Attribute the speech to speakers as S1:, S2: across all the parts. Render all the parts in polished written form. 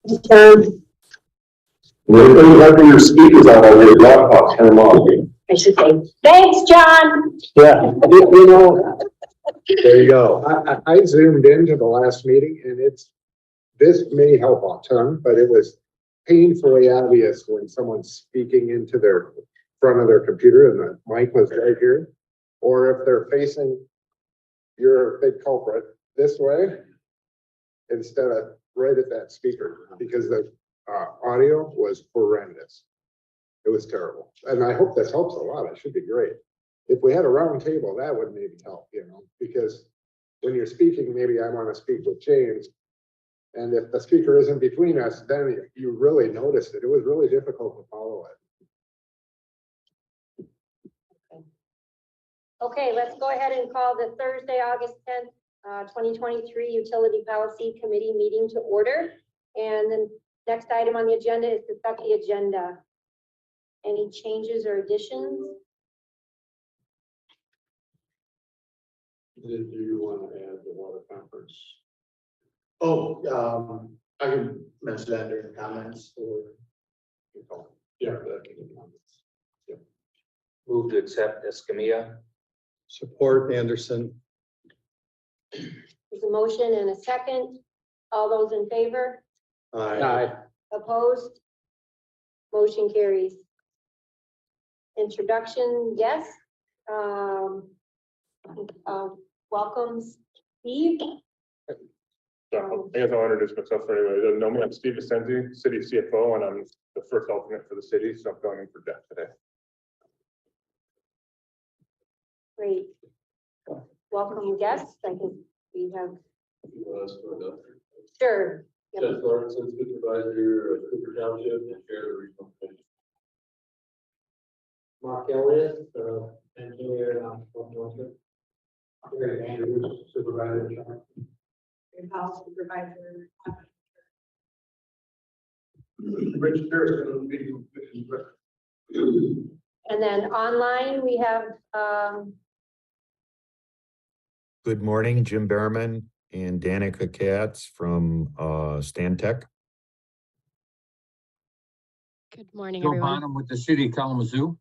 S1: When you have your speakers on your laptop, turn them on.
S2: I should say, thanks, John.
S1: Yeah, you know,
S3: There you go. I zoomed into the last meeting and this may help a ton, but it was painfully obvious when someone's speaking into their front of their computer and the mic was right here. Or if they're facing your big culprit this way instead of right at that speaker, because the audio was horrendous. It was terrible. And I hope this helps a lot. It should be great. If we had a round table, that would maybe help, because when you're speaking, maybe I want to speak with James. And if the speaker isn't between us, then you really noticed it. It was really difficult to follow it.
S2: Okay, let's go ahead and call the Thursday, August 10th, 2023 Utility Policy Committee meeting to order. And the next item on the agenda is to set the agenda. Any changes or additions?
S3: Did you want to add the water conference?
S4: Oh, I can mention that during comments or.
S3: Yeah, that can be comments. Yeah.
S5: Move to accept Escamilla.
S3: Support Anderson.
S2: There's a motion and a second. All those in favor?
S3: Aye.
S2: Opposed? Motion carries. Introduction, yes. Welcome, Steve.
S6: So I guess I'll introduce myself for anybody who doesn't know me. I'm Steve Vicenzi, city CFO, and I'm the first alternate for the city, so I'm filling in for Jeff today.
S2: Great. Welcome guests. I think we have. Sure. Yep.
S7: Jeff Lawrenson, supervisor of Cooper Township and chair of the regional commission. Mark Elliott, engineer and Northwood. Gary Andrews, supervisor.
S2: House supervisor.
S7: Rich Pearson, regional commission.
S2: And then online we have
S8: Good morning, Jim Behrman and Danica Katz from Stantec.
S9: Good morning,
S10: Joe
S9: everyone.
S10: Bonham with the city of Kalamazoo.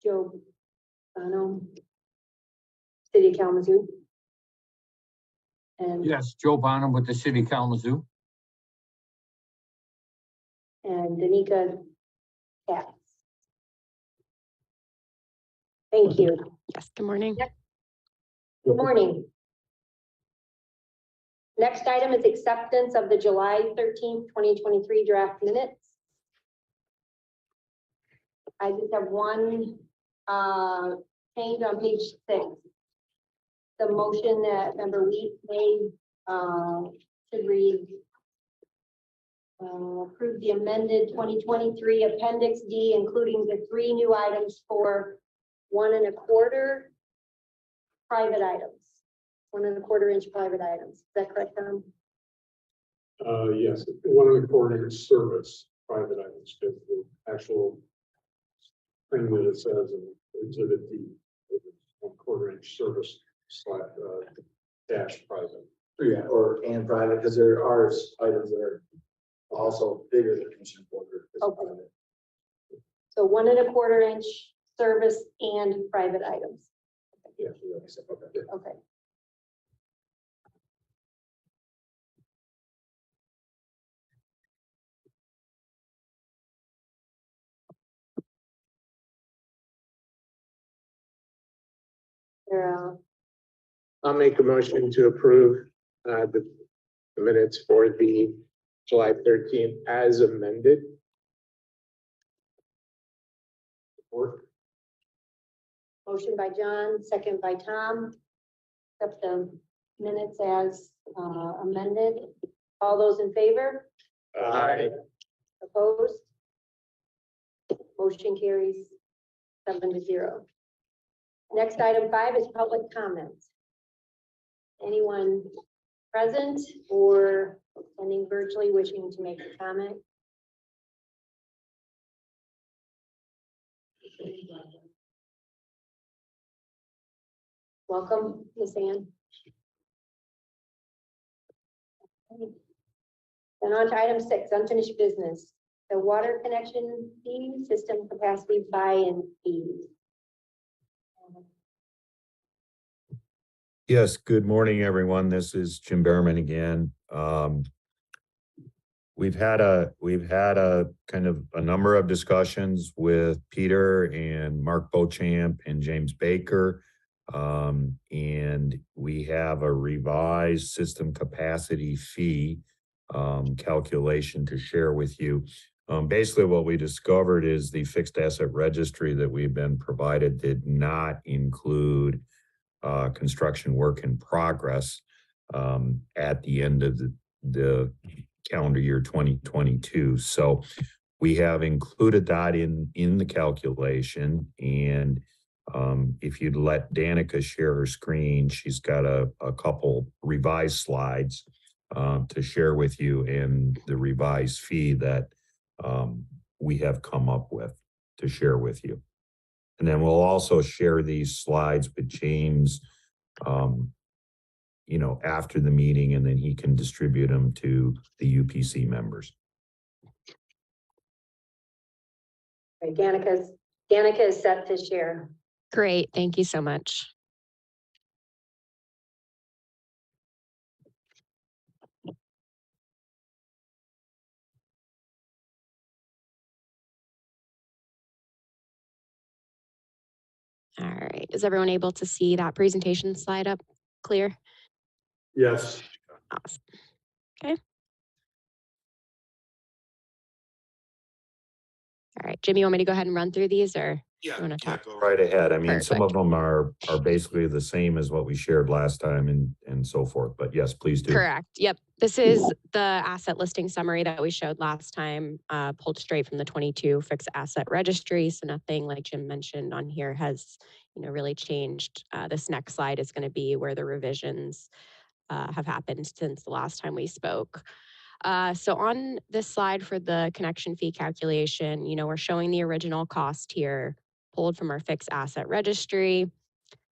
S2: Joe Bonham, City of Kalamazoo. And,
S10: Yes, Joe Bonham with the city of Kalamazoo.
S2: and Danica Katz. Thank you.
S9: Yes, good morning.
S2: Good morning. Next item is acceptance of the July 13th, 2023 draft minutes. I just have one change on page 6. The motion that member Wheat made should read approve the amended 2023 Appendix D, including the 3 new items for 1 1/4 private items. 1 1/4 inch private items. Is that correct, Tom?
S3: Yes, 1 1/4 inch service private items, because the actual thing that it says in exhibit D, 1 1/4 inch service dash private.
S4: Yeah, and private, because there are items that are also bigger than commission quarter.
S2: Okay. So 1 1/4 inch service and private items.
S3: Yeah, okay.
S2: Okay. Yeah.
S3: I'll make a motion to approve the minutes for the July 13th as amended. Support.
S2: Motion by John, second by Tom. Accept the minutes as amended. All those in favor?
S3: Aye.
S2: Opposed? Motion carries 7-0. Next, item 5 is public comments. Anyone present or attending virtually wishing to make a comment? Welcome, Ms. Ann. Then on to item 6, unfinished business. The water connection fee system capacity buy-in fees.
S8: Yes, good morning, everyone. This is Jim Behrman again. We've had a kind of a number of discussions with Peter and Mark Beauchamp and James Baker. And we have a revised system capacity fee calculation to share with you. Basically what we discovered is the fixed asset registry that we've been provided did not include construction work in progress at the end of the calendar year 2022. So we have included that in the calculation. And if you'd let Danica share her screen, she's got a couple revised slides to share with you and the revised fee that we have come up with to share with you. And then we'll also share these slides with James, you know, after the meeting, and then he can distribute them to the UPC members.
S2: Okay, Danica is set to share.
S9: Great, thank you so much. All right, is everyone able to see that presentation slide up clear?
S6: Yes.
S9: Awesome. Okay. All right, Jimmy, you want me to go ahead and run through these, or you want to talk?
S8: Go right ahead. I mean, some of
S9: Perfect.
S8: them are basically the same as what we shared last time and so forth, but yes, please do.
S9: Correct. Yep. This is the asset listing summary that we showed last time, pulled straight from the 22 fixed asset registry. So nothing, like Jim mentioned on here, has really changed. This next slide is going to be where the revisions have happened since the last time we spoke. So on this slide for the connection fee calculation, we're showing the original cost here, pulled from our fixed asset registry.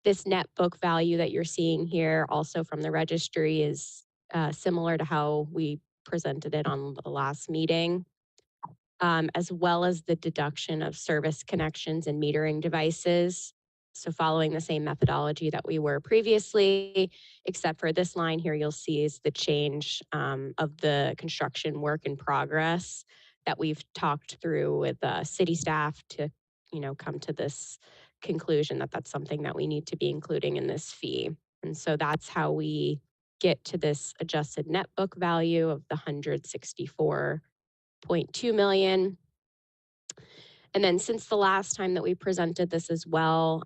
S9: This net book value that you're seeing here, also from the registry, is similar to how we presented it on the last meeting, as well as the deduction of service connections and metering devices. So following the same methodology that we were previously, except for this line here, you'll see is the change of the construction work in progress that we've talked through with city staff to, come to this conclusion that that's something that we need to be including in this fee. And so that's how we get to this adjusted net book value of the 164.2 million. And then since the last time that we presented this as well,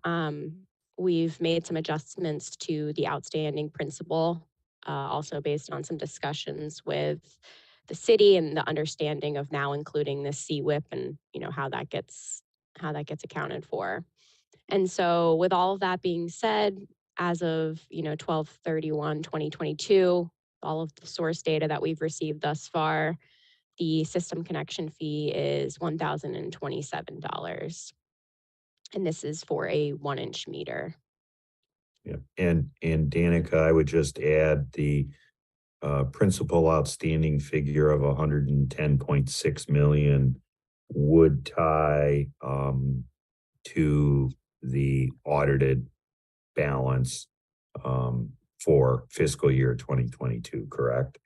S9: we've made some adjustments to the outstanding principal, also based on some discussions with the city and the understanding of now including this CWIP and how that gets accounted for. And so with all of that being said, as of 12/31/2022, all of the source data that we've received thus far, the system connection fee is $1,027. And this is for a 1-inch meter.
S8: Yeah. And Danica, I would just add the principal outstanding figure of 110.6 million would tie to the audited balance for fiscal year 2022, correct?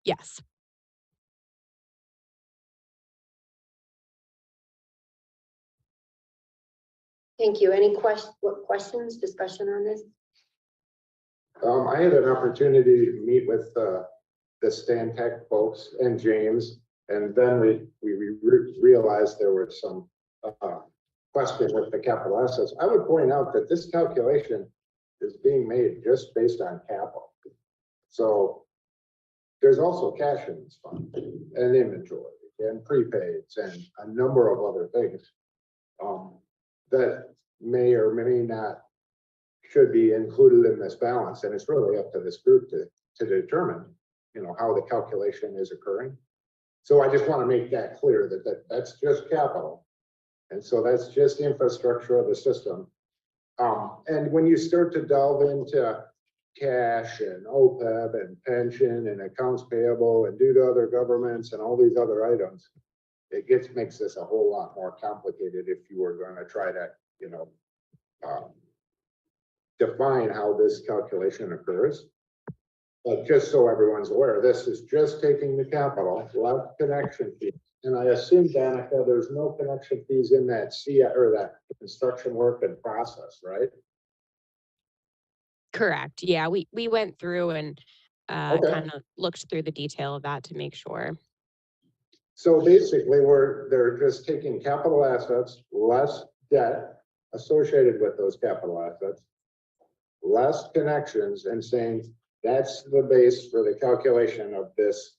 S9: Yes.
S2: Thank you. Any questions, discussion on this?
S3: I had an opportunity to meet with the Stantec folks and James, and then we realized there were some questions with the capital assets. I would point out that this calculation is being made just based on capital. So there's also cash in this fund and inventory and prepaids and a number of other things that may or may not should be included in this balance. And it's really up to this group to determine, how the calculation is occurring. So I just want to make that clear that that's just capital. And so that's just infrastructure of the system. And when you start to delve into cash and OPEB and pension and accounts payable and due to other governments and all these other items, it makes this a whole lot more complicated if you were going to try to, you know, define how this calculation occurs. But just so everyone's aware, this is just taking the capital, less connection fees. And I assume, Danica, there's no connection fees in that or that construction work and process, right?
S9: Correct. Yeah, we went through and
S3: Okay.
S9: kind of looked through the detail of that to make sure.
S3: So basically, they're just taking capital assets, less debt associated with those capital assets, less connections, and saying that's the base for the calculation of this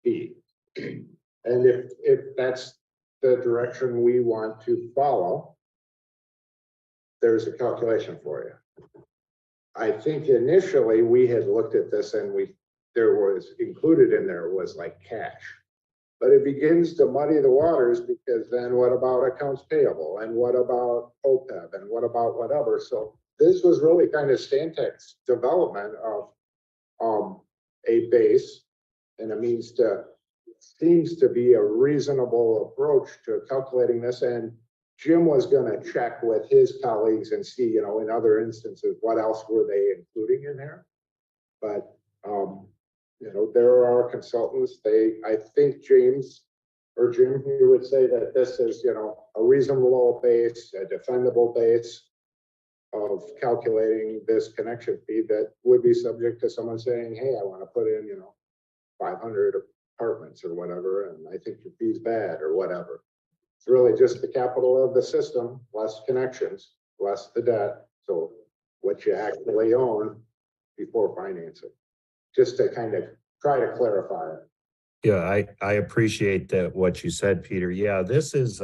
S3: fee. And if that's the direction we want to follow, there's a calculation for you. I think initially we had looked at this and there was included in there was like cash. But it begins to muddy the waters because then what about accounts payable and what about OPEB and what about whatever? So this was really kind of Stantec's development of a base and it seems to be a reasonable approach to calculating this. And Jim was going to check with his colleagues and see, you know, in other instances, what else were they including in there? But you know, there are consultants, I think James or Jim here would say that this is, you know, a reasonable base, a defendable base of calculating this connection fee that would be subject to someone saying, hey, I want to put in, you know, 500 apartments or whatever, and I think your fee's bad or whatever. It's really just the capital of the system, less connections, less the debt. So what you actually own before financing. Just to kind of try to clarify it.
S8: Yeah, I appreciate that what you said, Peter. Yeah, this is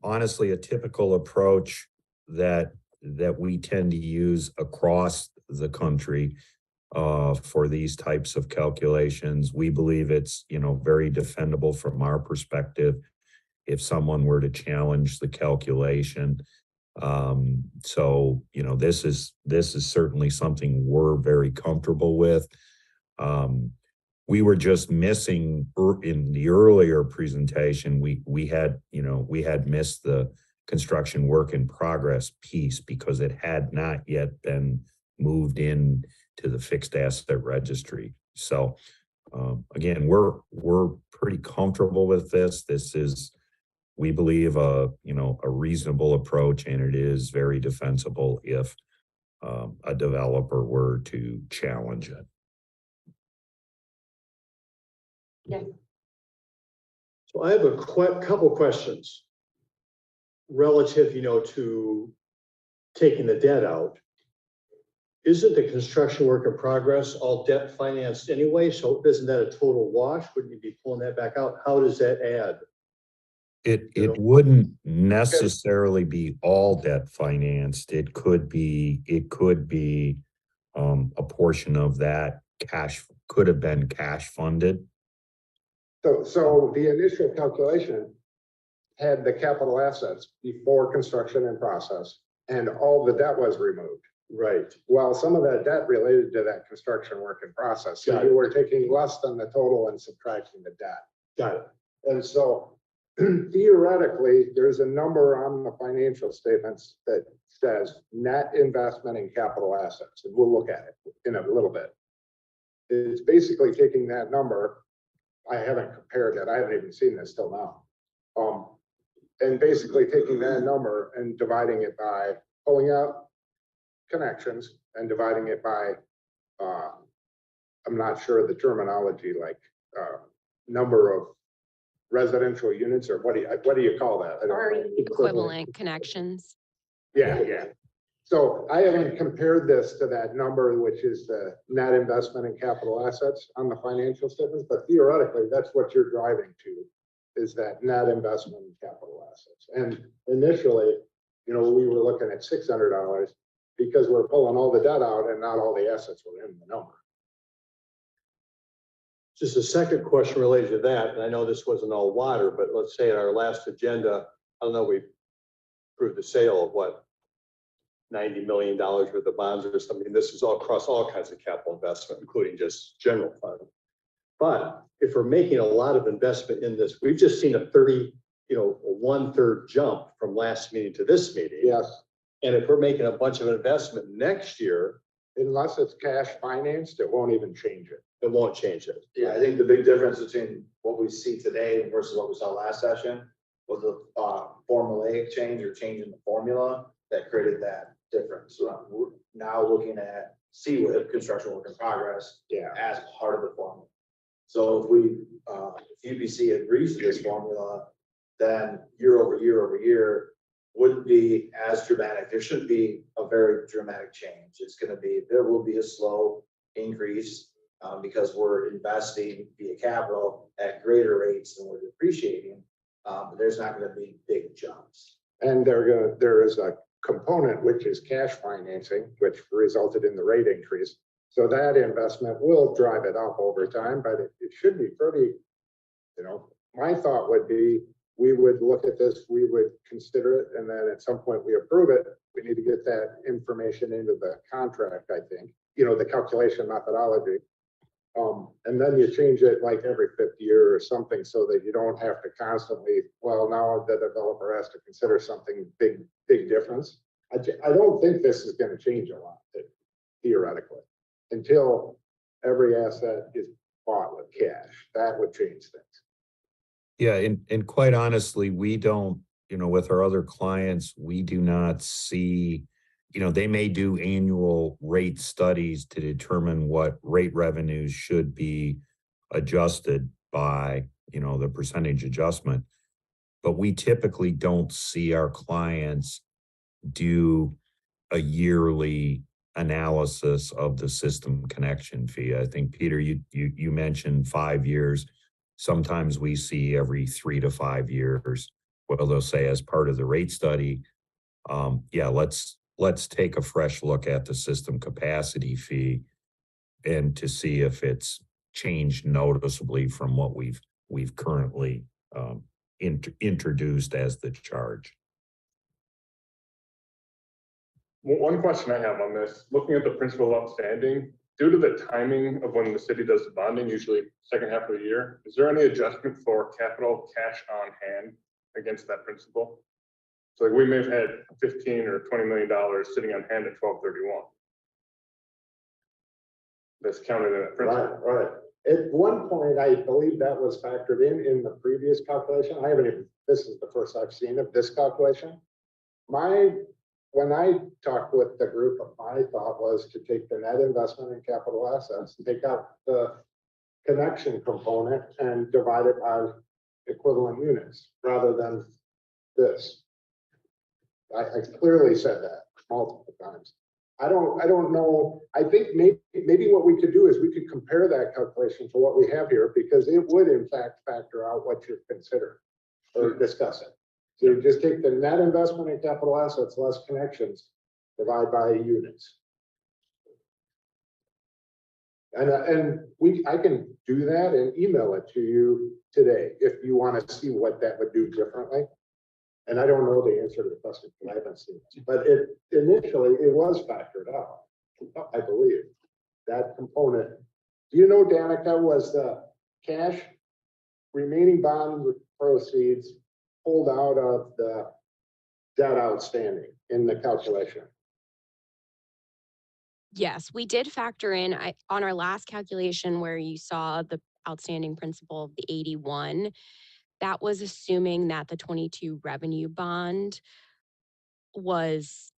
S8: honestly a typical approach that we tend to use across the country for these types of calculations. We believe it's, you know, very defendable from our perspective if someone were to challenge the calculation. So, you know, this is certainly something we're very comfortable with. We were just missing in the earlier presentation, we had missed the construction work in progress piece because it had not yet been moved in to the fixed asset registry. So again, we're pretty comfortable with this. This is, we believe, a reasonable approach, and it is very defensible if a developer were to challenge it.
S2: Yes.
S11: So I have a couple questions relative, you know, to taking the debt out. Isn't the construction work in progress all debt financed anyway? So isn't that a total wash? Wouldn't you be pulling that back out? How does that add?
S8: It wouldn't necessarily be all debt financed. It could be a portion of that could have been cash funded.
S3: So the initial calculation had the capital assets before construction and process, and all the debt was removed.
S11: Right.
S3: Well, some of that debt related to that construction work in process. So you were taking less than the total and subtracting the debt.
S11: Got it.
S3: And so theoretically, there's a number on the financial statements that says net investment in capital assets, and we'll look at it in a little bit. It's basically taking that number. I haven't compared it. I haven't even seen this till now. And basically taking that number and dividing it by pulling out connections and dividing it by, I'm not sure the terminology, like number of residential units, or what do you call that? I don't know.
S9: Equivalent connections.
S3: Yeah. So I haven't compared this to that number, which is the net investment in capital assets on the financial statements, but theoretically, that's what you're driving to, is that net investment in capital assets. And initially, you know, we were looking at $600 because we're pulling all the debt out and not all the assets were in the number.
S11: Just a second question related to that, and I know this wasn't all water, but let's say at our last agenda, I don't know, we approved the sale of what, $90 million worth of bonds or something. This is all across all kinds of capital investment, including just general fund. But if we're making a lot of investment in this, we've just seen a 30, a 1/3 jump from last meeting to this meeting.
S3: Yes,
S11: And if we're making a bunch of investment next year,
S3: unless it's cash financed, it won't even change it.
S11: it won't change it.
S4: Yeah, I think the big difference between what we see today versus what we saw last session was the formulaic change or change in the formula that created that difference. So we're now looking at CWIP, construction work in progress,
S3: Yeah.
S4: as part of the formula. So if we, if UBC agrees to this formula, then year over year wouldn't be as dramatic. There shouldn't be a very dramatic change. There will be a slow increase because we're investing via capital at greater rates than we're depreciating. But there's not going to be big jumps.
S3: And there is a component, which is cash financing, which resulted in the rate increase. So that investment will drive it up over time, but it should be pretty, my thought would be, we would look at this, we would consider it, and then at some point we approve it. We need to get that information into the contract, I think, the calculation methodology. And then you change it like every 5th year or something so that you don't have to constantly, well, now the developer has to consider something big difference. I don't think this is going to change a lot, theoretically, until every asset is bought with cash. That would change things.
S8: Yeah, and quite honestly, we don't, with our other clients, we do not see, they may do annual rate studies to determine what rate revenues should be adjusted by, the percentage adjustment. But we typically don't see our clients do a yearly analysis of the system connection fee. I think, Peter, you mentioned 5 years. Sometimes we see every 3 to 5 years. Well, they'll say as part of the rate study, let's take a fresh look at the system capacity fee and to see if it's changed noticeably from what we've currently introduced as the charge.
S6: One question I have on this, looking at the principal outstanding, due to the timing of when the city does the bonding, usually second half of the year, is there any adjustment for capital cash on hand against that principal? So like we may have had $15 or $20 million sitting on hand at 12/31. That's counted in that principal.
S3: Right. At one point, I believe that was factored in the previous calculation. This is the first I've seen of this calculation. When I talked with the group, my thought was to take the net investment in capital assets, take out the connection component and divide it by equivalent units rather than this. I clearly said that multiple times. I don't know. I think maybe what we could do is we could compare that calculation to what we have here, because it would in fact factor out what you're considering or discussing. So you just take the net investment in capital assets less connections, divide by units. And I can do that and email it to you today if you want to see what that would do differently. And I don't know the answer to the question because I haven't seen it. But initially it was factored out, I believe. That component. Do you know, Danica, was the cash remaining bond proceeds pulled out of the debt outstanding in the calculation?
S9: Yes, we did factor in on our last calculation where you saw the outstanding principal of the 81. That was assuming that the 22 revenue bond was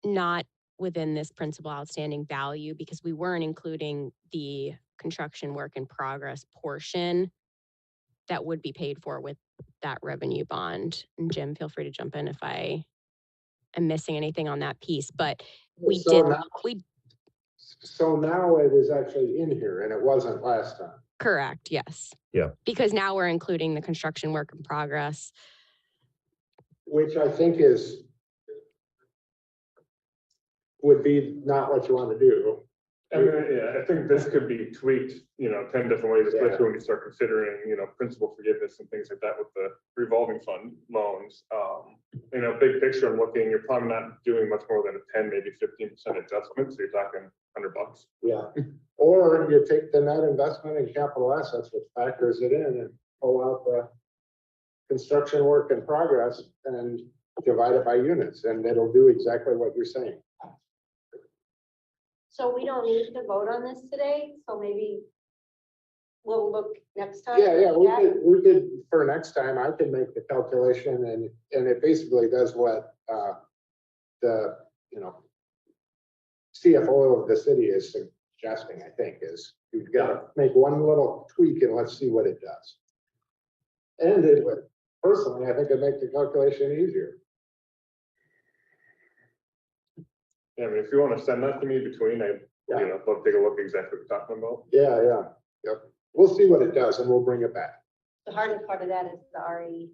S9: not within this principal outstanding value, because we weren't including the construction work in progress portion that would be paid for with that revenue bond. And Jim, feel free to jump in if I am missing anything on that piece, but
S3: So now it is actually in here and it wasn't last time.
S9: Correct, yes.
S8: Yeah.
S9: Because now we're including the construction work in progress.
S3: Which I think would be not what you want to do
S6: I mean, yeah, I think this could be tweaked, 10 different ways, especially when you start considering, principal forgiveness and things like that with the revolving fund loans. Big picture, I'm looking, you're probably not doing much more than a 10, maybe 15% adjustment, so you're talking $100.
S3: Yeah, or you take the net investment in capital assets, which factors it in, and pull out the construction work in progress and divide it by units, and it'll do exactly what you're saying.
S2: So we don't need to vote on this today, so maybe we'll look next time.
S3: Yeah, we could, for next time, I can make the calculation and it basically does what, the, CFO of the city is suggesting, I think, is you've got to make one little tweak and let's see what it does. And it would, personally, I think it'd make the calculation easier.
S6: Yeah, I mean, if you want to send that to me between, I'd love to take a look exactly what you're talking about.
S3: Yeah, yep. We'll see what it does and we'll bring it back.
S2: The hardest part of that is the RE.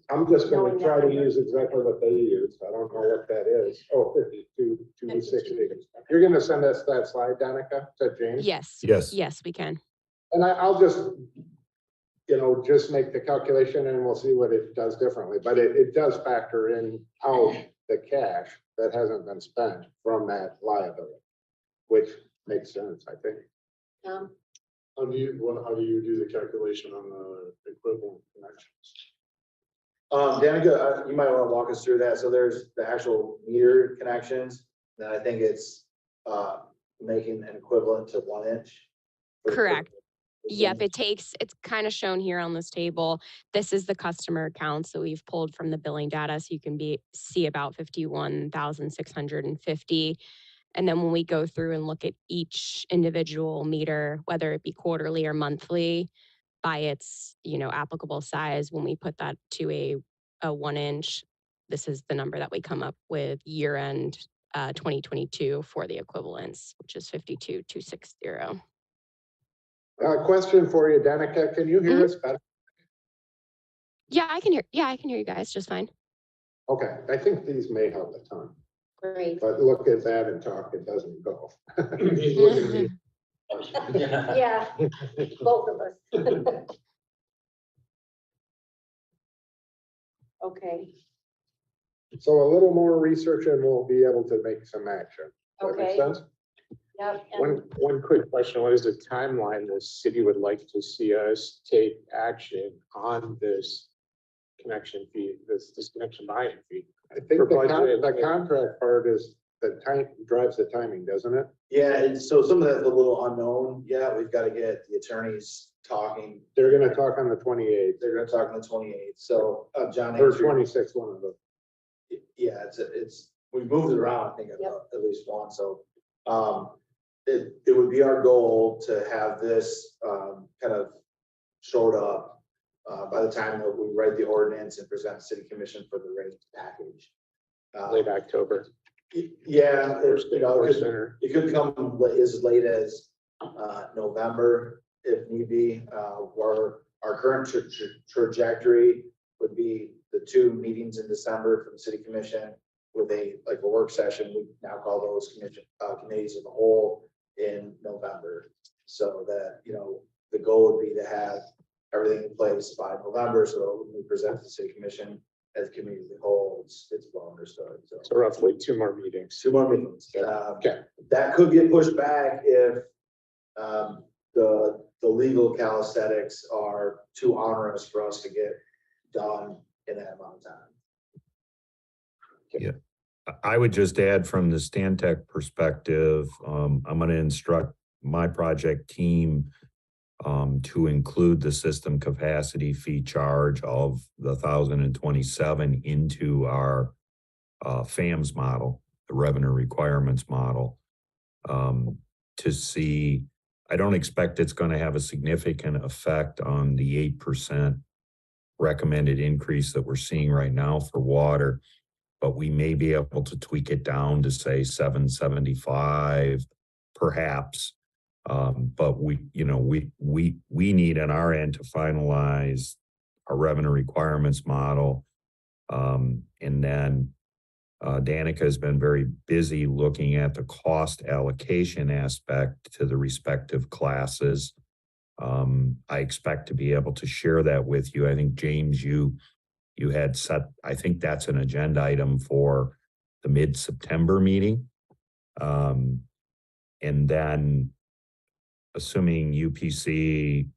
S3: I'm just gonna try to use exactly what they use. I don't know what that is. Oh, 52, 260. You're gonna send us that slide, Danica, to James?
S9: Yes.
S8: Yes.
S9: Yes, we can.
S3: And I'll just, just make the calculation and we'll see what it does differently. But it does factor in out the cash that hasn't been spent from that liability, which makes sense, I think.
S11: How do you do the calculation on the equivalent connections?
S4: Danica, you might want to walk us through that. So there's the actual meter connections, and I think it's making an equivalent to 1 inch.
S9: Correct. Yep, it's kind of shown here on this table. This is the customer accounts that we've pulled from the billing data. So you can see about 51,650. And then when we go through and look at each individual meter, whether it be quarterly or monthly, by its, applicable size, when we put that to a 1 inch, this is the number that we come up with year end 2022 for the equivalence, which is 52,260.
S3: Question for you, Danica. Can you hear us better?
S9: Yeah, I can hear you guys just fine.
S3: Okay, I think these may help a ton.
S2: Great.
S3: But look at that and talk, it doesn't go.
S2: Yeah, both of us. Okay,
S3: So a little more research and we'll be able to make some action. Does that make
S2: Okay.
S3: sense?
S2: yep.
S12: One quick question, what is the timeline the city would like to see us take action on this connection fee, this connection buy-in fee?
S3: I think
S12: For
S3: the
S12: budget.
S3: contract part is the time, drives the timing, doesn't it?
S4: Yeah, and so some of that's a little unknown. Yeah, we've got to get the attorneys talking.
S3: They're gonna talk on the 28th,
S4: They're going to talk on the 28th. So John,
S3: or
S4: answered-
S3: 26th, one of them.
S4: yeah, it's we've moved it around, I think, at least one. So it would be our goal to have this kind of showed up by the time that we write the ordinance and present city commission for the rate package.
S12: Late October.
S4: Yeah,
S12: Sooner.
S4: it could come as late as November if need be. Where our current trajectory would be the 2 meetings in December from the city commission with a work session. We now call those committees of the whole in November. So that, the goal would be to have everything in place by November. So that when we present to the city commission as committee of the whole, it's well understood.
S12: So roughly 2 more meetings.
S4: 2 more meetings.
S3: Okay.
S4: That could get pushed back if the legal calisthenics are too onerous for us to get done in that amount of time.
S8: I would just add from the Stantec perspective, I'm going to instruct my project team to include the system capacity fee charge of the 1,027 into our FAMS model, the revenue requirements model, to see. I don't expect it's going to have a significant effect on the 8% recommended increase that we're seeing right now for water, but we may be able to tweak it down to say 775, perhaps. But we need on our end to finalize our revenue requirements model, and then Danica has been very busy looking at the cost allocation aspect to the respective classes. I expect to be able to share that with you. I think, James, you had set, I think that's an agenda item for the mid-September meeting. And then assuming UPC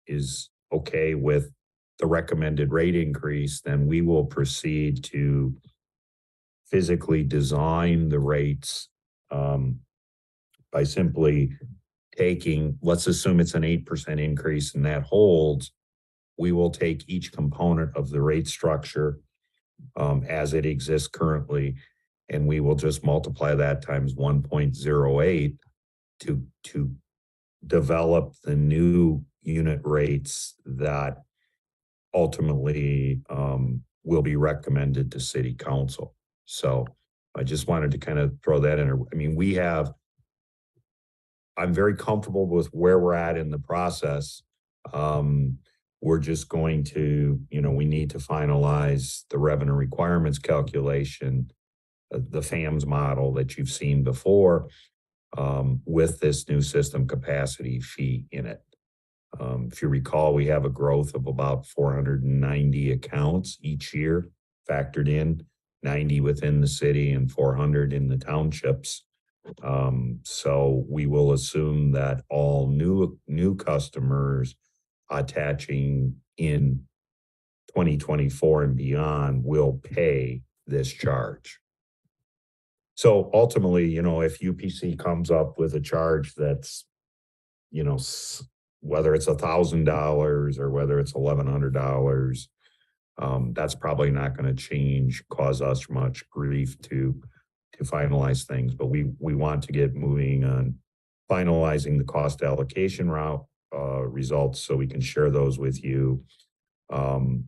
S8: is okay with the recommended rate increase, then we will proceed to physically design the rates by simply taking, let's assume it's an 8% increase and that holds. We will take each component of the rate structure as it exists currently, and we will just multiply that times 1.08 to develop the new unit rates that ultimately will be recommended to city council. So I just wanted to kind of throw that in. I mean, I'm very comfortable with where we're at in the process. We're just going to, we need to finalize the revenue requirements calculation, the FAMS model that you've seen before, with this new system capacity fee in it. If you recall, we have a growth of about 490 accounts each year factored in, 90 within the city and 400 in the townships. So we will assume that all new customers attaching in 2024 and beyond will pay this charge. So ultimately, if UPC comes up with a charge that's, whether it's $1,000 or whether it's $1,100, that's probably not going to cause us much grief to finalize things. But we want to get moving on finalizing the cost allocation route results so we can share those with you to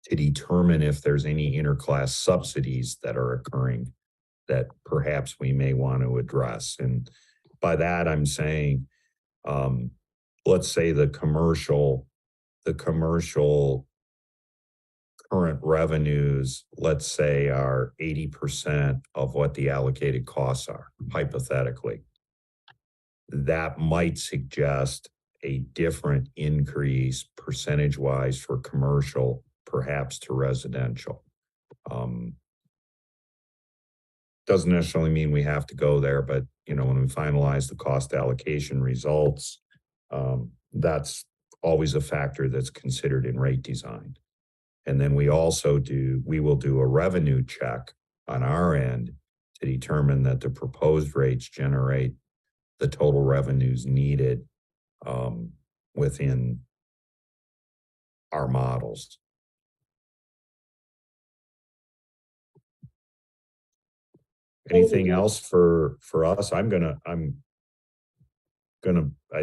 S8: determine if there's any interclass subsidies that are occurring that perhaps we may want to address. And by that, I'm saying, let's say the commercial current revenues, let's say, are 80% of what the allocated costs are, hypothetically. That might suggest a different increase percentage-wise for commercial, perhaps to residential. Doesn't necessarily mean we have to go there, but when we finalize the cost allocation results, that's always a factor that's considered in rate design. And then we will do a revenue check on our end to determine that the proposed rates generate the total revenues needed within our models. Anything else for us? I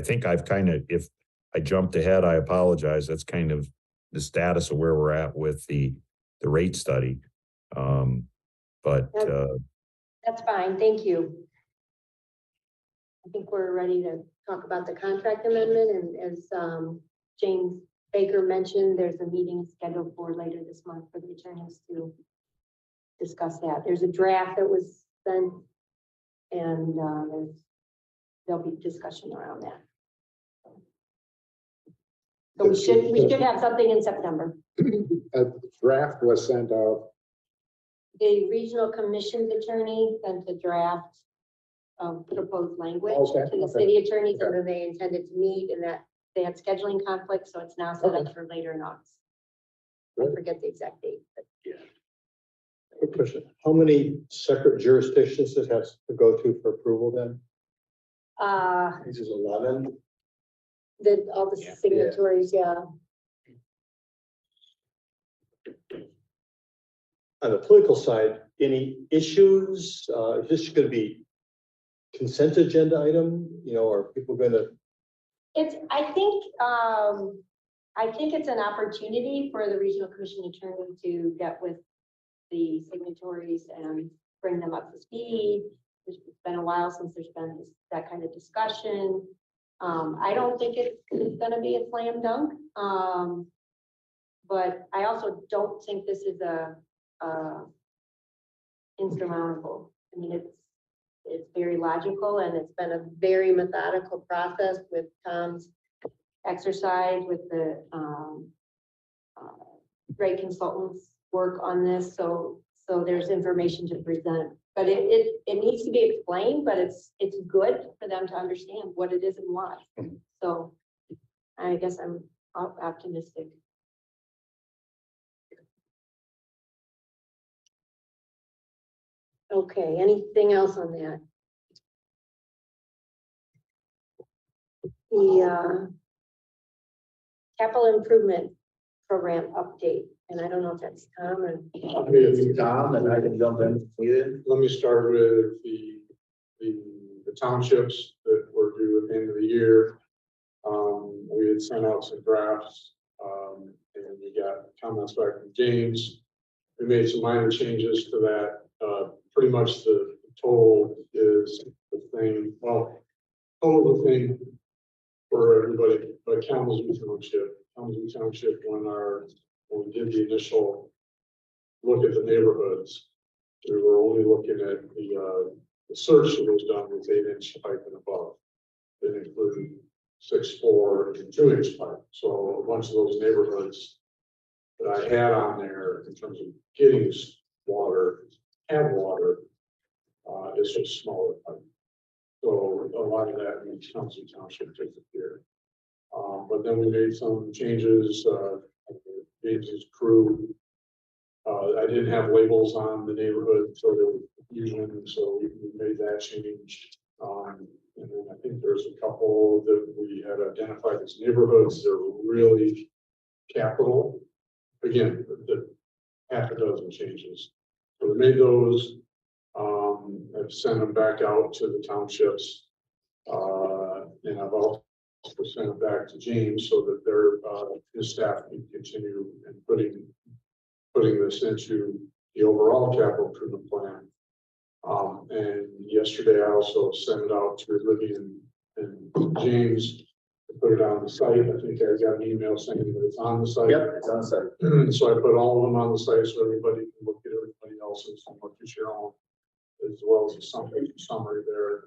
S8: think I've kind of, if I jumped ahead, I apologize. That's kind of the status of where we're at with the rate study. But
S2: that's fine. Thank you. I think we're ready to talk about the contract amendment. And as James Baker mentioned, there's a meeting scheduled for later this month for the attorneys to discuss that. There's a draft that was sent, and there'll be discussion around that. So we should have something in September.
S3: A draft was sent out.
S2: The regional commission's attorney sent a draft of proposed language to the city attorneys, and then they intended to meet, and that they had scheduling conflicts, so it's now set up for later in August. I forget the exact date, but
S11: yeah. Quick question: how many separate jurisdictions does it have to go to for approval then? This is 11.
S2: All the signatories, yeah.
S11: On the political side, any issues? Is this going to be consent agenda item? Are people going to?
S2: I think it's an opportunity for the regional commission attorney to get with the signatories and bring them up to speed. It's been a while since there's been that kind of discussion. I don't think it's going to be a slam dunk, but I also don't think this is an insurmountable. I mean, it's very logical, and it's been a very methodical process with Tom's exercise, with the great consultants work on this. So there's information to present, but it needs to be explained, but it's good for them to understand what it is and why. So I guess I'm optimistic. Okay, anything else on that? The capital improvement program update, and I don't know if that's Tom or.
S4: Tom, and I can jump in.
S3: Let me start with the townships that were due at the end of the year. We had sent out some drafts, and we got comments back from James. We made some minor changes to that. Pretty much the total is the thing, well, total the thing for everybody, but Kalamazoo Township. Kalamazoo Township, when we did the initial look at the neighborhoods, we were only looking at the search that was done with 8-inch pipe and above. It included 6-4 and 2-inch pipe. So a bunch of those neighborhoods that I had on there in terms of getting water, have water, is just smaller pipe. So a lot of that means Kalamazoo Township takes it here. But then we made some changes, James's crew. I didn't have labels on the neighborhood, so they were confusion, so we made that change. And then I think there's a couple that we had identified as neighborhoods that were really capital. Again, the half a dozen changes. So we made those. I've sent them back out to the townships. And I've also sent it back to James so that his staff can continue and putting this into the overall capital improvement plan. And yesterday I also sent it out to Libby and James to put it on the site. I think I got an email saying that it's on the site.
S4: Yep, it's on the site.
S3: So I put all of them on the site so everybody can look at everybody else's and look at your own, as well as a summary there.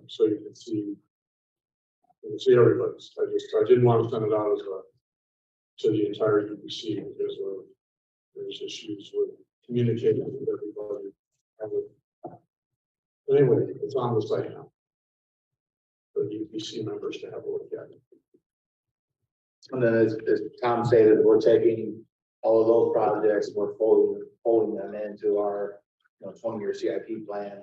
S3: So you can see everybody's. I didn't want to send it out to the entire UBC because there's issues with communicating with everybody. But anyway, it's on the site now for UBC members to have a look at it.
S4: And then as Tom stated, we're taking all of those projects, we're folding them into our 20-year CIP plan.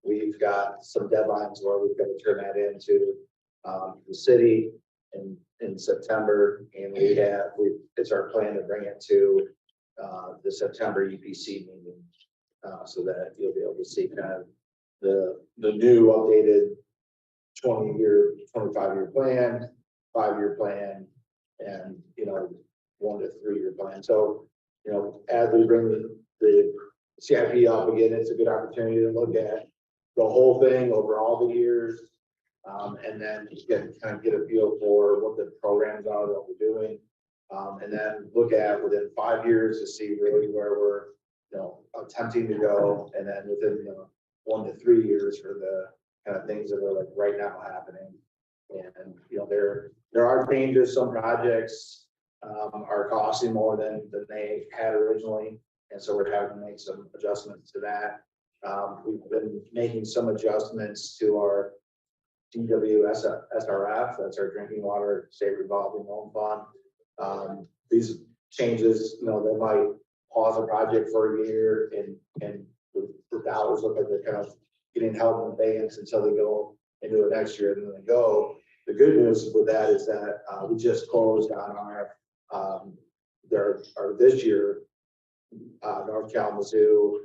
S4: We've got some deadlines where we've got to turn that into the city in September, and it's our plan to bring it to the September EPC meeting, so that you'll be able to see kind of the new updated 20-year, 25-year plan, 5-year plan, and 1 to 3-year plan. So as we bring the CIP up again, it's a good opportunity to look at the whole thing over all the years, and then kind of get a feel for what the programs are that we're doing, and then look at within 5 years to see really where we're attempting to go, and then within 1 to 3 years for the kind of things that are like right now happening. And there are changes. Some projects are costing more than they had originally, and so we're having to make some adjustments to that. We've been making some adjustments to our SRF, that's our drinking water state revolving loan fund. These changes, they might pause a project for a year, and the dollars look like they're kind of getting held in abeyance until they go into the next year, and then they go. The good news with that is that we just closed on our this year North Kalamazoo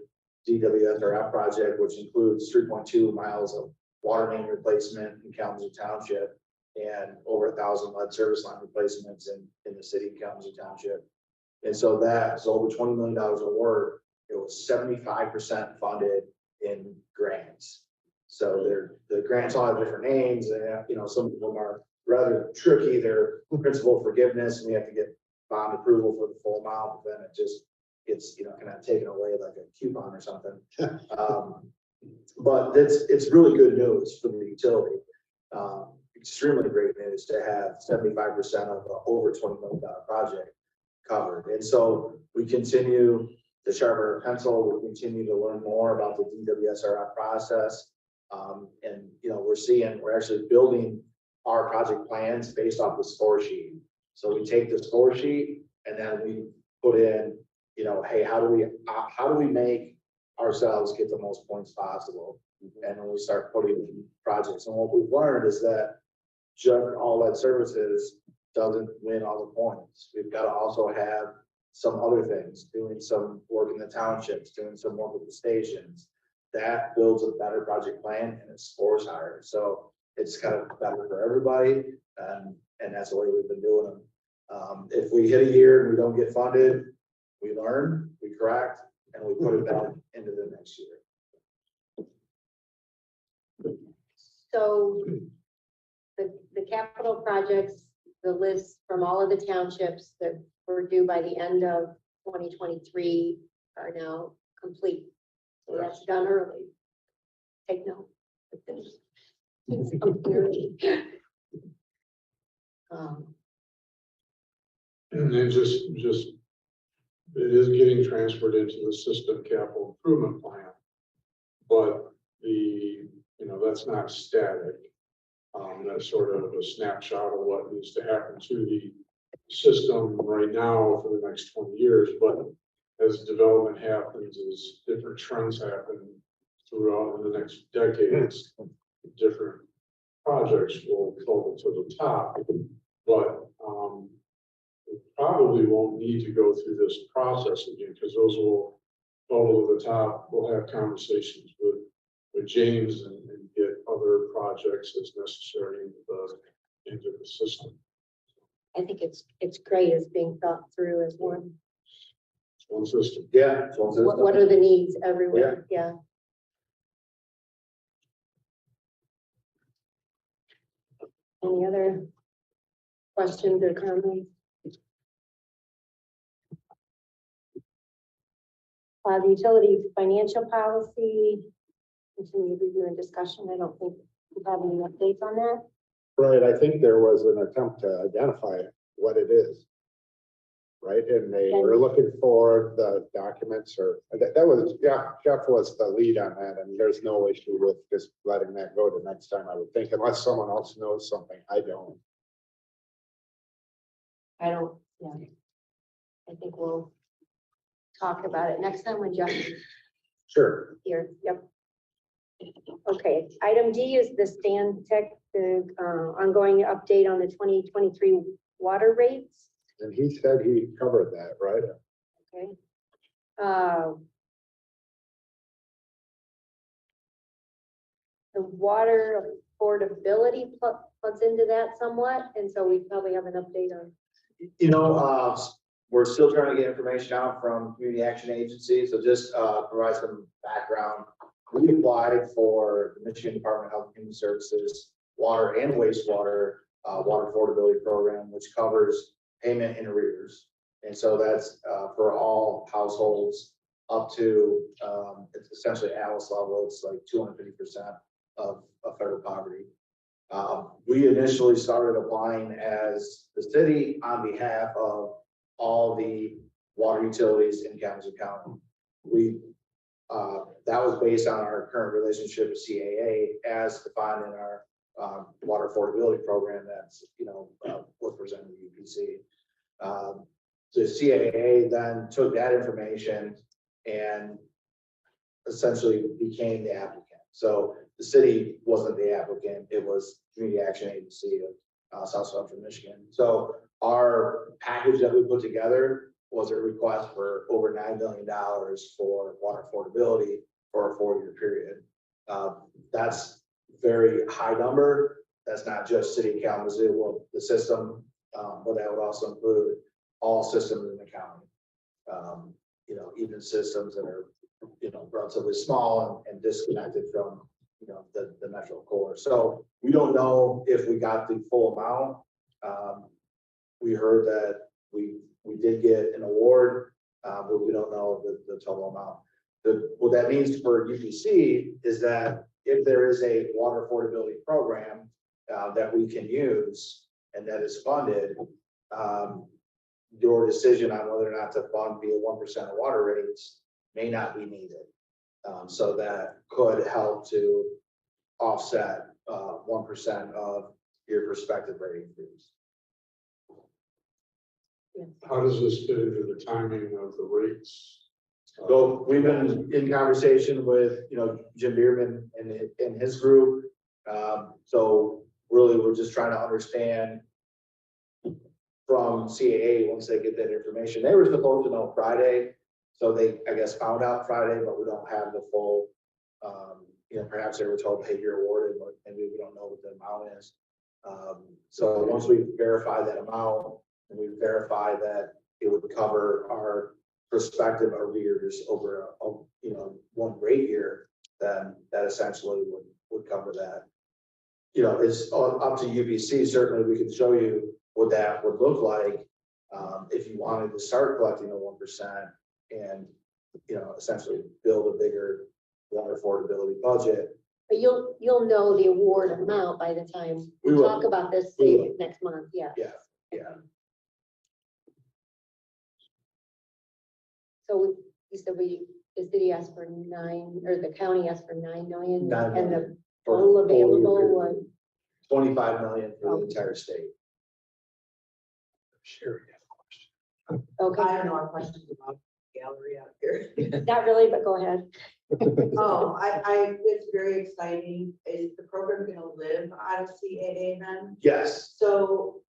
S4: DWSRF project, which includes 3.2 miles of water main replacement in Kalamazoo Township and over 1,000 lead service line replacements in the city of Kalamazoo Township. And so that's over $20 million of work. It was 75% funded in grants. So the grants all have different names, and some of them are rather tricky. They're principal forgiveness, and we have to get bond approval for the full amount. But then it just gets, kind of taken away like a coupon or something. But it's really good news for the utility. Extremely great news to have 75% of the over $20 million project covered. And so we continue to sharpen our pencil. We continue to learn more about the DWSRF process. And, we're actually building our project plans based off the score sheet. So we take the score sheet and then we put in, hey, how do we make ourselves get the most points possible? And then we start putting in projects. And what we've learned is that just all that services doesn't win all the points. We've got to also have some other things, doing some work in the townships, doing some work with the stations. That builds a better project plan and it scores higher. So it's kind of better for everybody. And that's the way we've been doing them. If we hit a year and we don't get funded, we learn, we correct, and we put it back into the next year.
S2: So the capital projects, the list from all of the townships that were due by the end of 2023 are now complete. So that's done early. Take note. It's early.
S12: And then just, it is getting transferred into the system capital improvement plan. But that's not static. That's sort of a snapshot of what needs to happen to the system right now for the next 20 years. But as development happens, as different trends happen throughout the next decades, different projects will bubble to the top. But we probably won't need to go through this process again, because those will bubble to the top. We'll have conversations with James and get other projects as necessary into the system.
S2: I think it's great as being thought through as one.
S12: It's one system.
S4: Yeah. It's one system.
S2: What are the needs everywhere? Yeah. Any other questions or comments? The utility financial policy, continue review and discussion. I don't think we have any updates on that.
S3: Right, I think there was an attempt to identify what it is. Right, and they were looking for the documents that was, Jeff was the lead on that, and there's no issue with just letting that go the next time, I would think, unless someone else knows something, I don't.
S2: Yeah. I think we'll talk about it next time when Jeff is
S3: Sure.
S2: here. Yep. Okay, item D is the Stan Tech, the ongoing update on the 2023 water rates.
S3: And he said he covered that, right?
S2: Okay. The water affordability plugs into that somewhat, and so we probably have an update on.
S4: We're still trying to get information out from community action agencies. So just provide some background. We applied for the Michigan Department of Health and Human Services water and wastewater water affordability program, which covers payment in arrears. And so that's for all households up to, it's essentially Alice level, it's like 250% of federal poverty. We initially started applying as the city on behalf of all the water utilities in Kalamazoo County. That was based on our current relationship with CAA as defined in our water affordability program that's, was presented to UPC. The CAA then took that information and essentially became the applicant. So the city wasn't the applicant, it was Community Action Agency of South Central Michigan. So our package that we put together was a request for over $9 million for water affordability for a 4-year period. That's very high number. That's not just City of Kalamazoo, well, the system, but that would also include all systems in the county. Even systems that are, relatively small and disconnected from, the metro core. So we don't know if we got the full amount. We heard that we did get an award but we don't know the total amount. What that means for UBC is that if there is a water affordability program that we can use and that is funded, your decision on whether or not to fund via 1% of water rates may not be needed. So that could help to offset 1% of your prospective rate increase.
S12: How does this fit into the timing of the rates?
S4: So we've been in conversation with, Jim Bierman and his group. So really, we're just trying to understand from CAA, once they get that information. They were supposed to know Friday, so they, I guess, found out Friday, but we don't have the full, perhaps they were told, hey, you're awarded, but maybe we don't know what the amount is. So once we verify that amount, and we verify that it would cover our prospective arrears over one rate year, then that essentially would cover that. It's up to UBC. Certainly, we could show you what that would look like if you wanted to start collecting the 1% and essentially build a bigger water affordability budget.
S2: But you'll know the award amount by the time we
S4: will.
S2: talk about this
S4: We will.
S2: next month, yeah.
S4: Yeah.
S2: So you said the city asked for 9, or the county asked for 9 million,
S4: 9
S2: and
S4: million
S2: the total
S4: for the full year
S2: available
S4: period.
S2: was
S4: 25 million for the entire state.
S3: Sure.
S2: okay.
S13: I don't know our questions about the gallery out here.
S2: Not really, but go ahead.
S13: Oh, it's very exciting. Is the program gonna live out of CAA then?
S4: Yes.
S13: So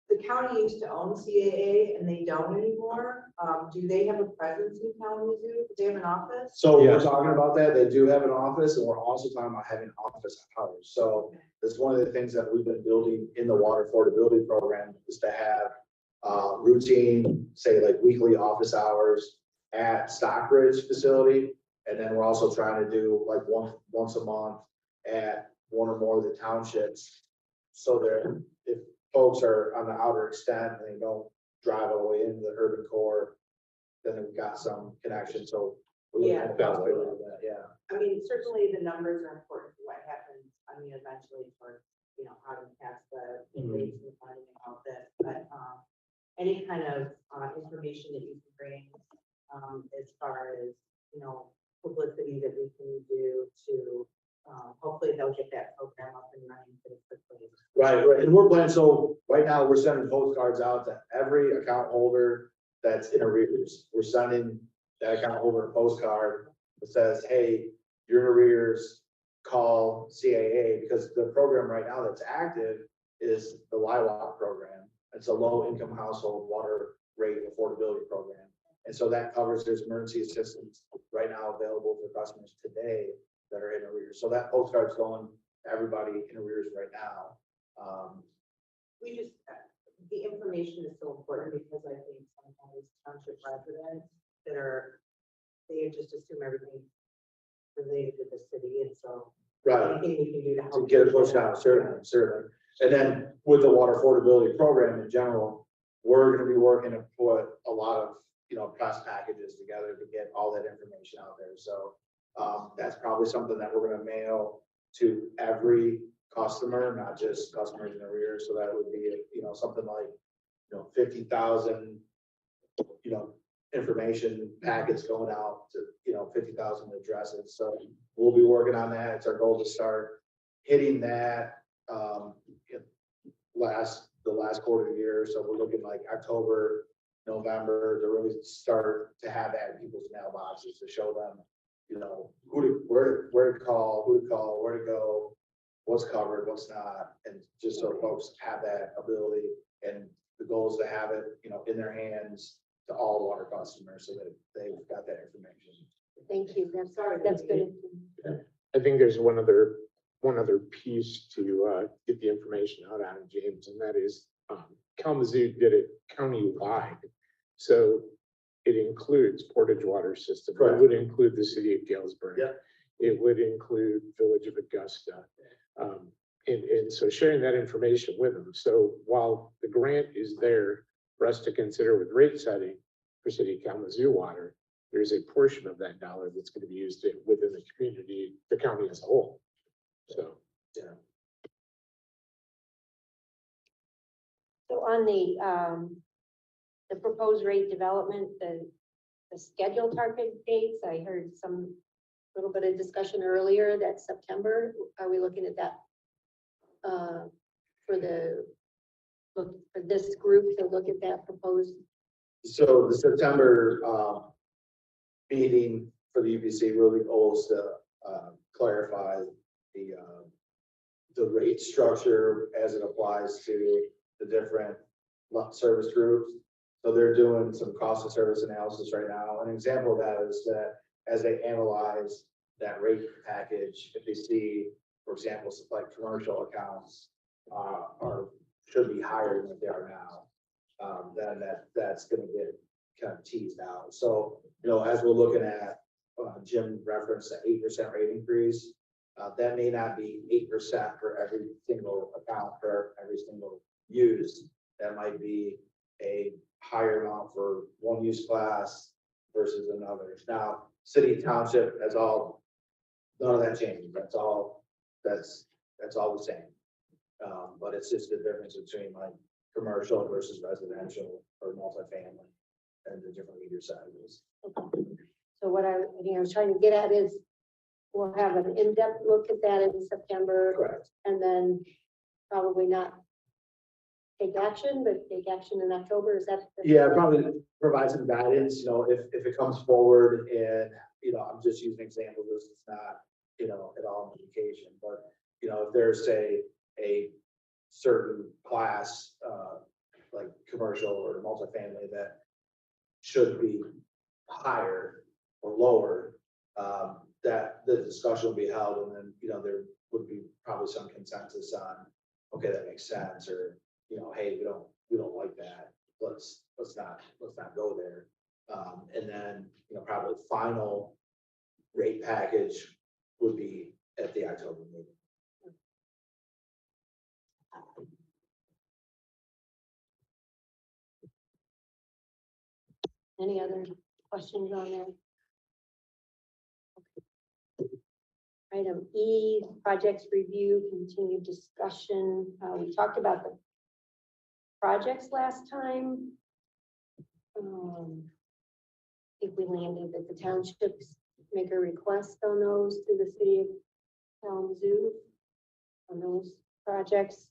S13: the county used to own CAA and they don't anymore. Do they have a presence in Kalamazoo? Do they have an office?
S4: So
S3: Yeah.
S4: we're talking about that. They do have an office, and we're also talking about having an office hours. So that's one of the things that we've been building in the water affordability program is to have routine, say like weekly office hours at Stockbridge facility. And then we're also trying to do like once a month at one or more of the townships. So there, if folks are on the outer extent and they don't drive all the way into the urban core, then we've got some connection. So we
S13: Yeah.
S4: have possibility of that, yeah.
S13: I mean, certainly the numbers are important for what happens. I mean, eventually for, how to pass the rates and funding and all this, but any kind of information that you can bring as far as, publicity that we can do to hopefully they'll get that program up and running pretty quickly.
S4: Right. And we're planning, so right now we're sending postcards out to every account holder that's in arrears. We're sending that account holder a postcard that says, hey, you're in arrears, call CAA, because the program right now that's active is the LIWAP program. It's a low income household water rate affordability program. And so that covers, there's emergency assistance right now available for customers today that are in arrears. So that postcard's going to everybody in arrears right now.
S13: The information is so important because I think sometimes township residents they just assume everything related to the city, and so
S4: Right.
S13: anything we can do to
S4: To
S13: help.
S4: get it pushed out, certainly. And then with the water affordability program in general, we're gonna be working to put a lot of, press packages together to get all that information out there. So that's probably something that we're gonna mail to every customer, not just customers in arrears. So that would be, something like, 50,000, information packets going out to, 50,000 addresses. So we'll be working on that. It's our goal to start hitting that the last quarter of the year. So we're looking like October, November to really start to have that in people's mailboxes to show them, where to call, where to go, what's covered, what's not, and just so folks have that ability. And the goal is to have it, in their hands to all water customers so that they've got that information.
S2: Thank you. That's good.
S3: I think there's one other piece to get the information out on, James, and that is Kalamazoo did it countywide. So it includes Portage Water System.
S4: Correct.
S3: It would include the city of Galesburg.
S4: Yeah.
S3: It would include Village of Augusta. And so sharing that information with them. So while the grant is there for us to consider with rate setting, for City of Kalamazoo water, there's a portion of that dollar that's going to be used within the community, the county as a whole. So,
S4: Yeah.
S2: So on the proposed rate development, the scheduled target dates, I heard some little bit of discussion earlier that September, are we looking at that? For this group to look at that proposed?
S4: So the September, meeting for the UBC really goes to, clarify the rate structure as it applies to the different service groups. So they're doing some cost of service analysis right now. An example of that is that as they analyze that rate package, if they see, for example, like commercial accounts should be higher than what they are now, then that's going to get kind of teased out. So, as we're looking at, Jim referenced the 8% rate increase, that may not be 8% for every single account, for every single use. That might be a higher amount for one use class versus another. Now, city township has all, none of that changes. That's all the same. But it's just the difference between like commercial versus residential or multifamily and the different meter sizes.
S2: So what I was trying to get at is, we'll have an in-depth look at that in September.
S4: Correct.
S2: And then probably not take action, but take action in October, is that?
S4: Yeah, probably provide some guidance, if it comes forward and, I'm just using examples, it's not, at all an indication, but, if there's a certain class, like commercial or multifamily that should be higher or lower, that the discussion will be held, and then, there would be probably some consensus on, okay, that makes sense, or, hey, we don't like that. Let's not go there. And then, probably final rate package would be at the October meeting.
S2: Any other questions on that? Item E, projects review, continued discussion. We talked about the projects last time. I think we landed that the townships make a request on those to the city of Kalamazoo on those projects.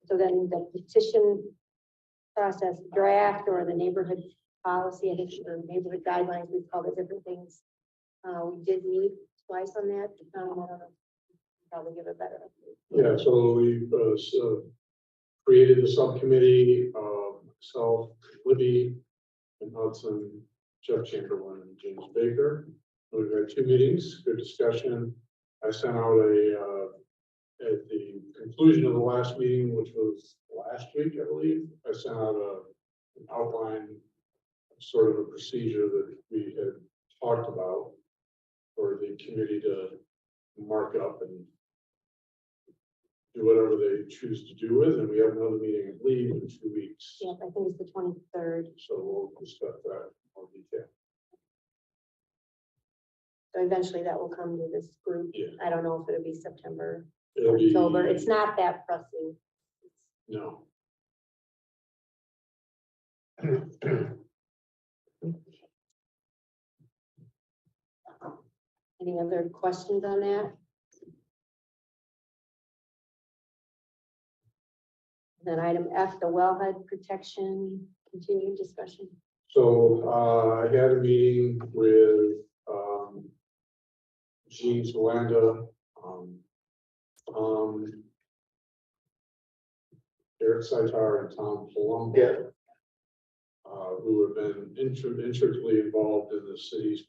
S2: So then the petition process draft or the neighborhood policy, I think the neighborhood guidelines, we call it different things. We did meet twice on that. Probably give a better update.
S12: Yeah, so we created the subcommittee, myself, Libby, and Hudson, Jeff Chamberlain, and James Baker. We've had 2 meetings, good discussion. I sent out at the conclusion of the last meeting, which was last week, I believe, I sent out an outline, sort of a procedure that we had talked about for the committee to mark up and do whatever they choose to do with. And we have another meeting, I believe, in 2 weeks.
S2: Yep, I think it's the 23rd.
S12: So we'll discuss that in more detail.
S2: So eventually that will come to this group.
S12: Yeah.
S2: I don't know if it'll be September,
S12: It'll be,
S2: October. It's not that pressing.
S12: no.
S2: Any other questions on that? Then item F, the wellhead protection, continued discussion.
S12: So I had a meeting with Gene Solanda, Eric Sitar, and Tom Palumbo, who have been intricately involved in the city's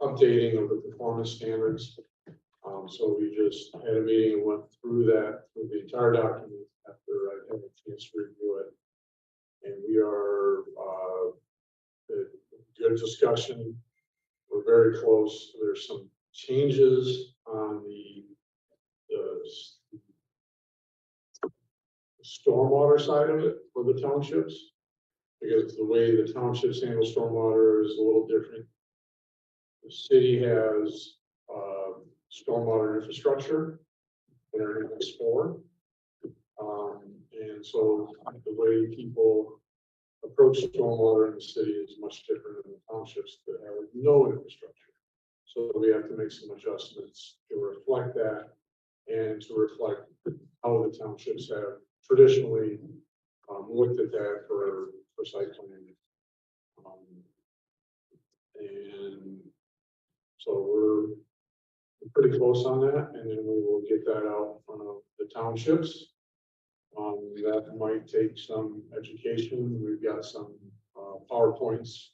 S12: updating of the performance standards. So we just had a meeting and went through the entire document after I had a chance to review it. And we are a good discussion. We're very close. There's some changes on the stormwater side of it for the townships. because the way the townships handle stormwater is a little different. The city has, stormwater infrastructure that everything's for. And so the way people approach stormwater in the city is much different than the townships that have no infrastructure. So we have to make some adjustments to reflect that and to reflect how the townships have traditionally looked at that for site planning. And so we're pretty close on that, and then we will get that out in front of the townships. That might take some education. We've got some PowerPoints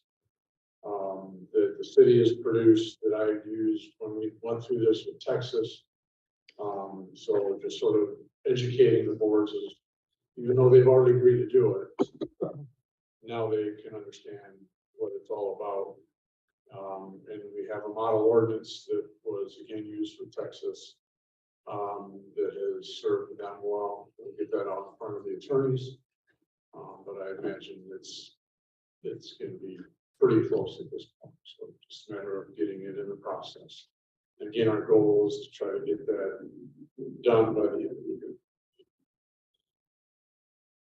S12: that the city has produced that I used when we went through this with Texas. So just sort of educating the boards is, even though they've already agreed to do it, now they can understand what it's all about. And we have a model ordinance that was again used for Texas that has served them well. We'll get that out in front of the attorneys. But I imagine it's going to be pretty close at this point. So it's just a matter of getting it in the process. And again, our goal is to try to get that done by the end of the year.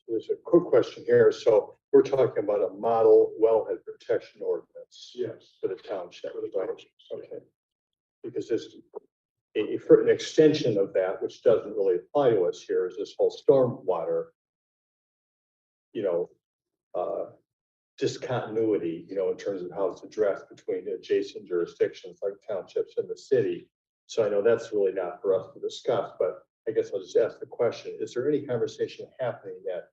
S11: There's a quick question here. So we're talking about a model wellhead protection ordinance.
S12: Yes.
S11: For the township.
S12: For the
S11: Right?
S12: townships.
S11: Okay. Because there's for an extension of that, which doesn't really apply to us here, is this whole stormwater, discontinuity, in terms of how it's addressed between adjacent jurisdictions like townships and the city. So I know that's really not for us to discuss, but I guess I'll just ask the question, is there any conversation happening that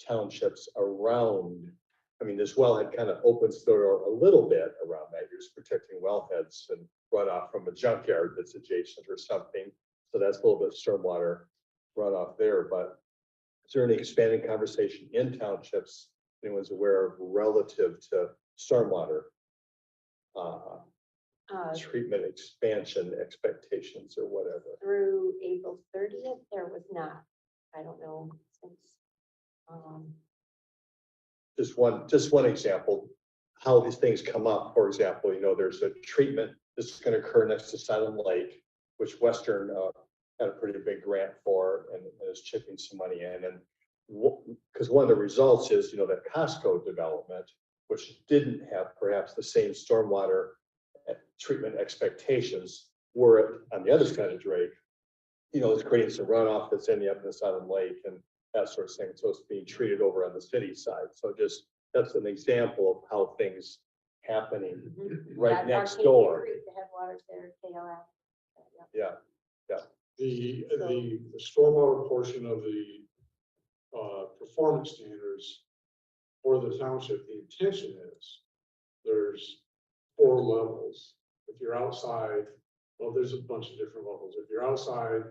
S11: townships around, this wellhead kind of opens the door a little bit around that, you're just protecting wellheads and runoff from a junkyard that's adjacent or something. So that's a little bit of stormwater runoff there, but is there any expanding conversation in townships anyone's aware of relative to stormwater treatment expansion expectations or whatever?
S2: Through April 30th, there was not. I don't know since.
S11: Just one example, how these things come up. For example, there's a treatment that's going to occur next to Silent Lake, which Western had a pretty big grant for and is chipping some money in. And because one of the results is, that Costco development, which didn't have perhaps the same stormwater treatment expectations, were on the other side of Drake, it's creating some runoff that's ending up in the Silent Lake and that sort of thing. So it's being treated over on the city side. So just, that's an example of how things happening right next door.
S2: The headwaters there, KLF.
S11: Yeah.
S12: The stormwater portion of the performance standards for the township, the intention is there's 4 levels. If you're outside, well, there's a bunch of different levels. If you're outside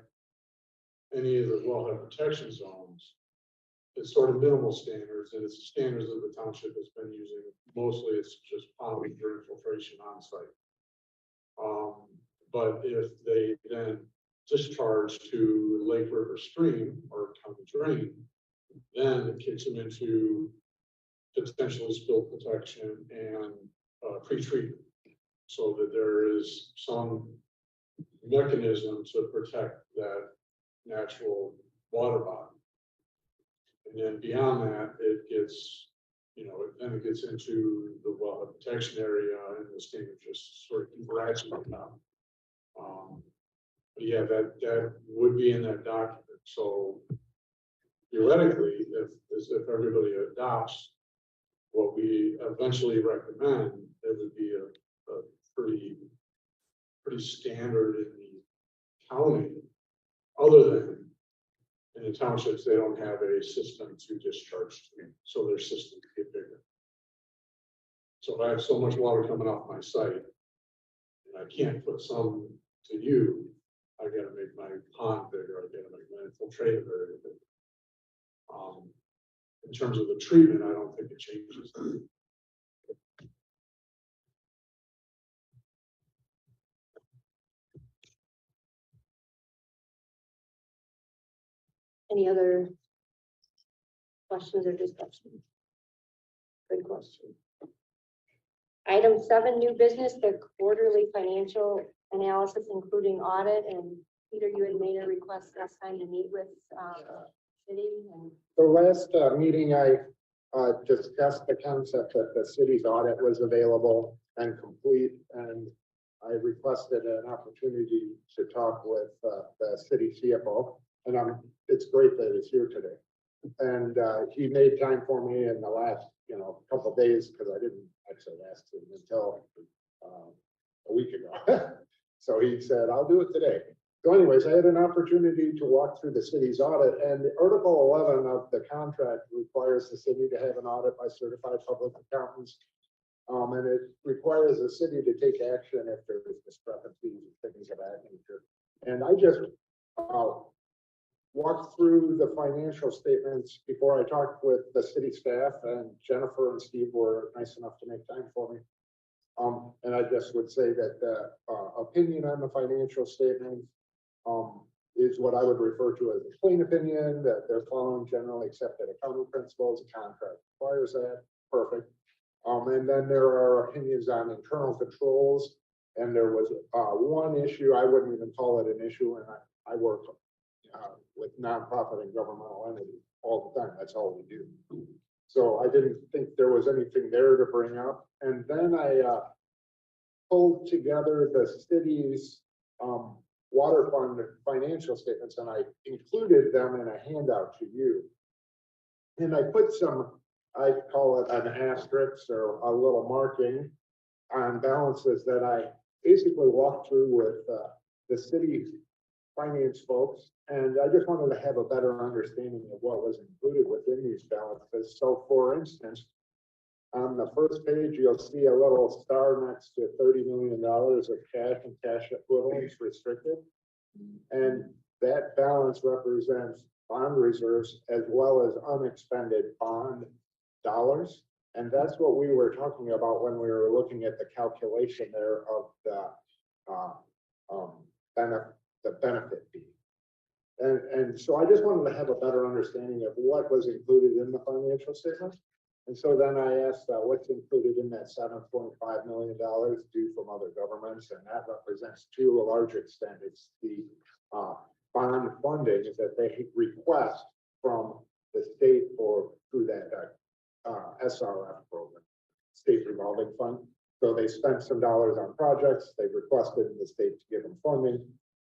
S12: any of the wellhead protection zones, it's sort of minimal standards, and it's the standards that the township has been using. Mostly it's just ponding for infiltration on site. But if they then discharge to Lake River Stream or county drain, then it kicks them into potentially spill protection and pre-treatment, so that there is some mechanism to protect that natural water body. And then beyond that, it gets, then it gets into the wellhead protection area, and the standard just sort of ratchets up. But yeah, that would be in that document. So theoretically, if everybody adopts what we eventually recommend, it would be a pretty standard in the county. Other than in the townships, they don't have a system to discharge to, so their systems get bigger. So if I have so much water coming off my site, and I can't put some to you, I got to make my pond bigger. I got to make my infiltrator very big. In terms of the treatment, I don't think it changes.
S2: Any other questions or discussion? Good question. Item 7, new business, the quarterly financial analysis, including audit. And Peter, you had made a request last time to meet with city and.
S3: The last meeting, I discussed the concept that the city's audit was available and complete, and I requested an opportunity to talk with the city CFO, and it's great that he's here today. And he made time for me in the last, couple of days, because I didn't actually ask him until a week ago. So he said, I'll do it today. So anyways, I had an opportunity to walk through the city's audit, and Article 11 of the contract requires the city to have an audit by certified public accountants. And it requires the city to take action if there's discrepancies and things of that nature. And I just walked through the financial statements before I talked with the city staff, and Jennifer and Steve were nice enough to make time for me. And I just would say that the opinion on the financial statements is what I would refer to as a clean opinion, that they're following generally accepted accounting principles. The contract requires that. Perfect. And then there are opinions on internal controls. And there was one issue, I wouldn't even call it an issue, and I work with nonprofit and governmental entities all the time. That's all we do. So I didn't think there was anything there to bring up. And then I pulled together the city's water fund financial statements, and I included them in a handout to you. And I put some, I call it an asterisk or a little marking on balances that I basically walked through with the city finance folks. And I just wanted to have a better understanding of what was included within these balances. So for instance, on the first page, you'll see a little star next to $30 million of cash and cash equivalents restricted. And that balance represents bond reserves as well as unexpended bond dollars. And that's what we were talking about when we were looking at the calculation there of the benefit fee. And so I just wanted to have a better understanding of what was included in the financial statement. And so then I asked what's included in that $7.5 million due from other governments, and that represents, to a large extent, it's the bond funding that they request from the state or through that SRF program, state revolving fund. So they spent some dollars on projects, they requested the state to give them funding.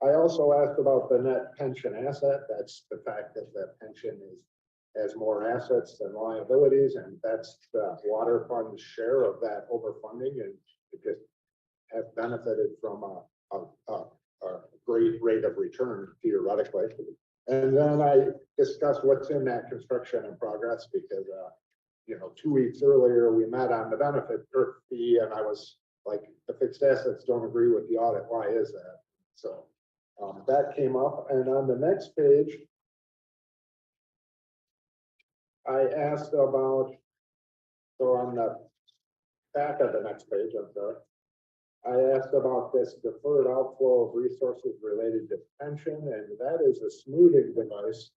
S3: I also asked about the net pension asset. That's the fact that the pension has more assets than liabilities, and that's the water fund's share of that overfunding, and it just has benefited from a great rate of return theoretically. And then I discussed what's in that construction in progress, because 2 weeks earlier we met on the benefit fee, and I was like, the fixed assets don't agree with the audit. Why is that? So that came up. And on the next page, I asked about, so on the back of the next page, I'm sorry, I asked about this deferred outflow of resources related to pension, and that is a smoothing device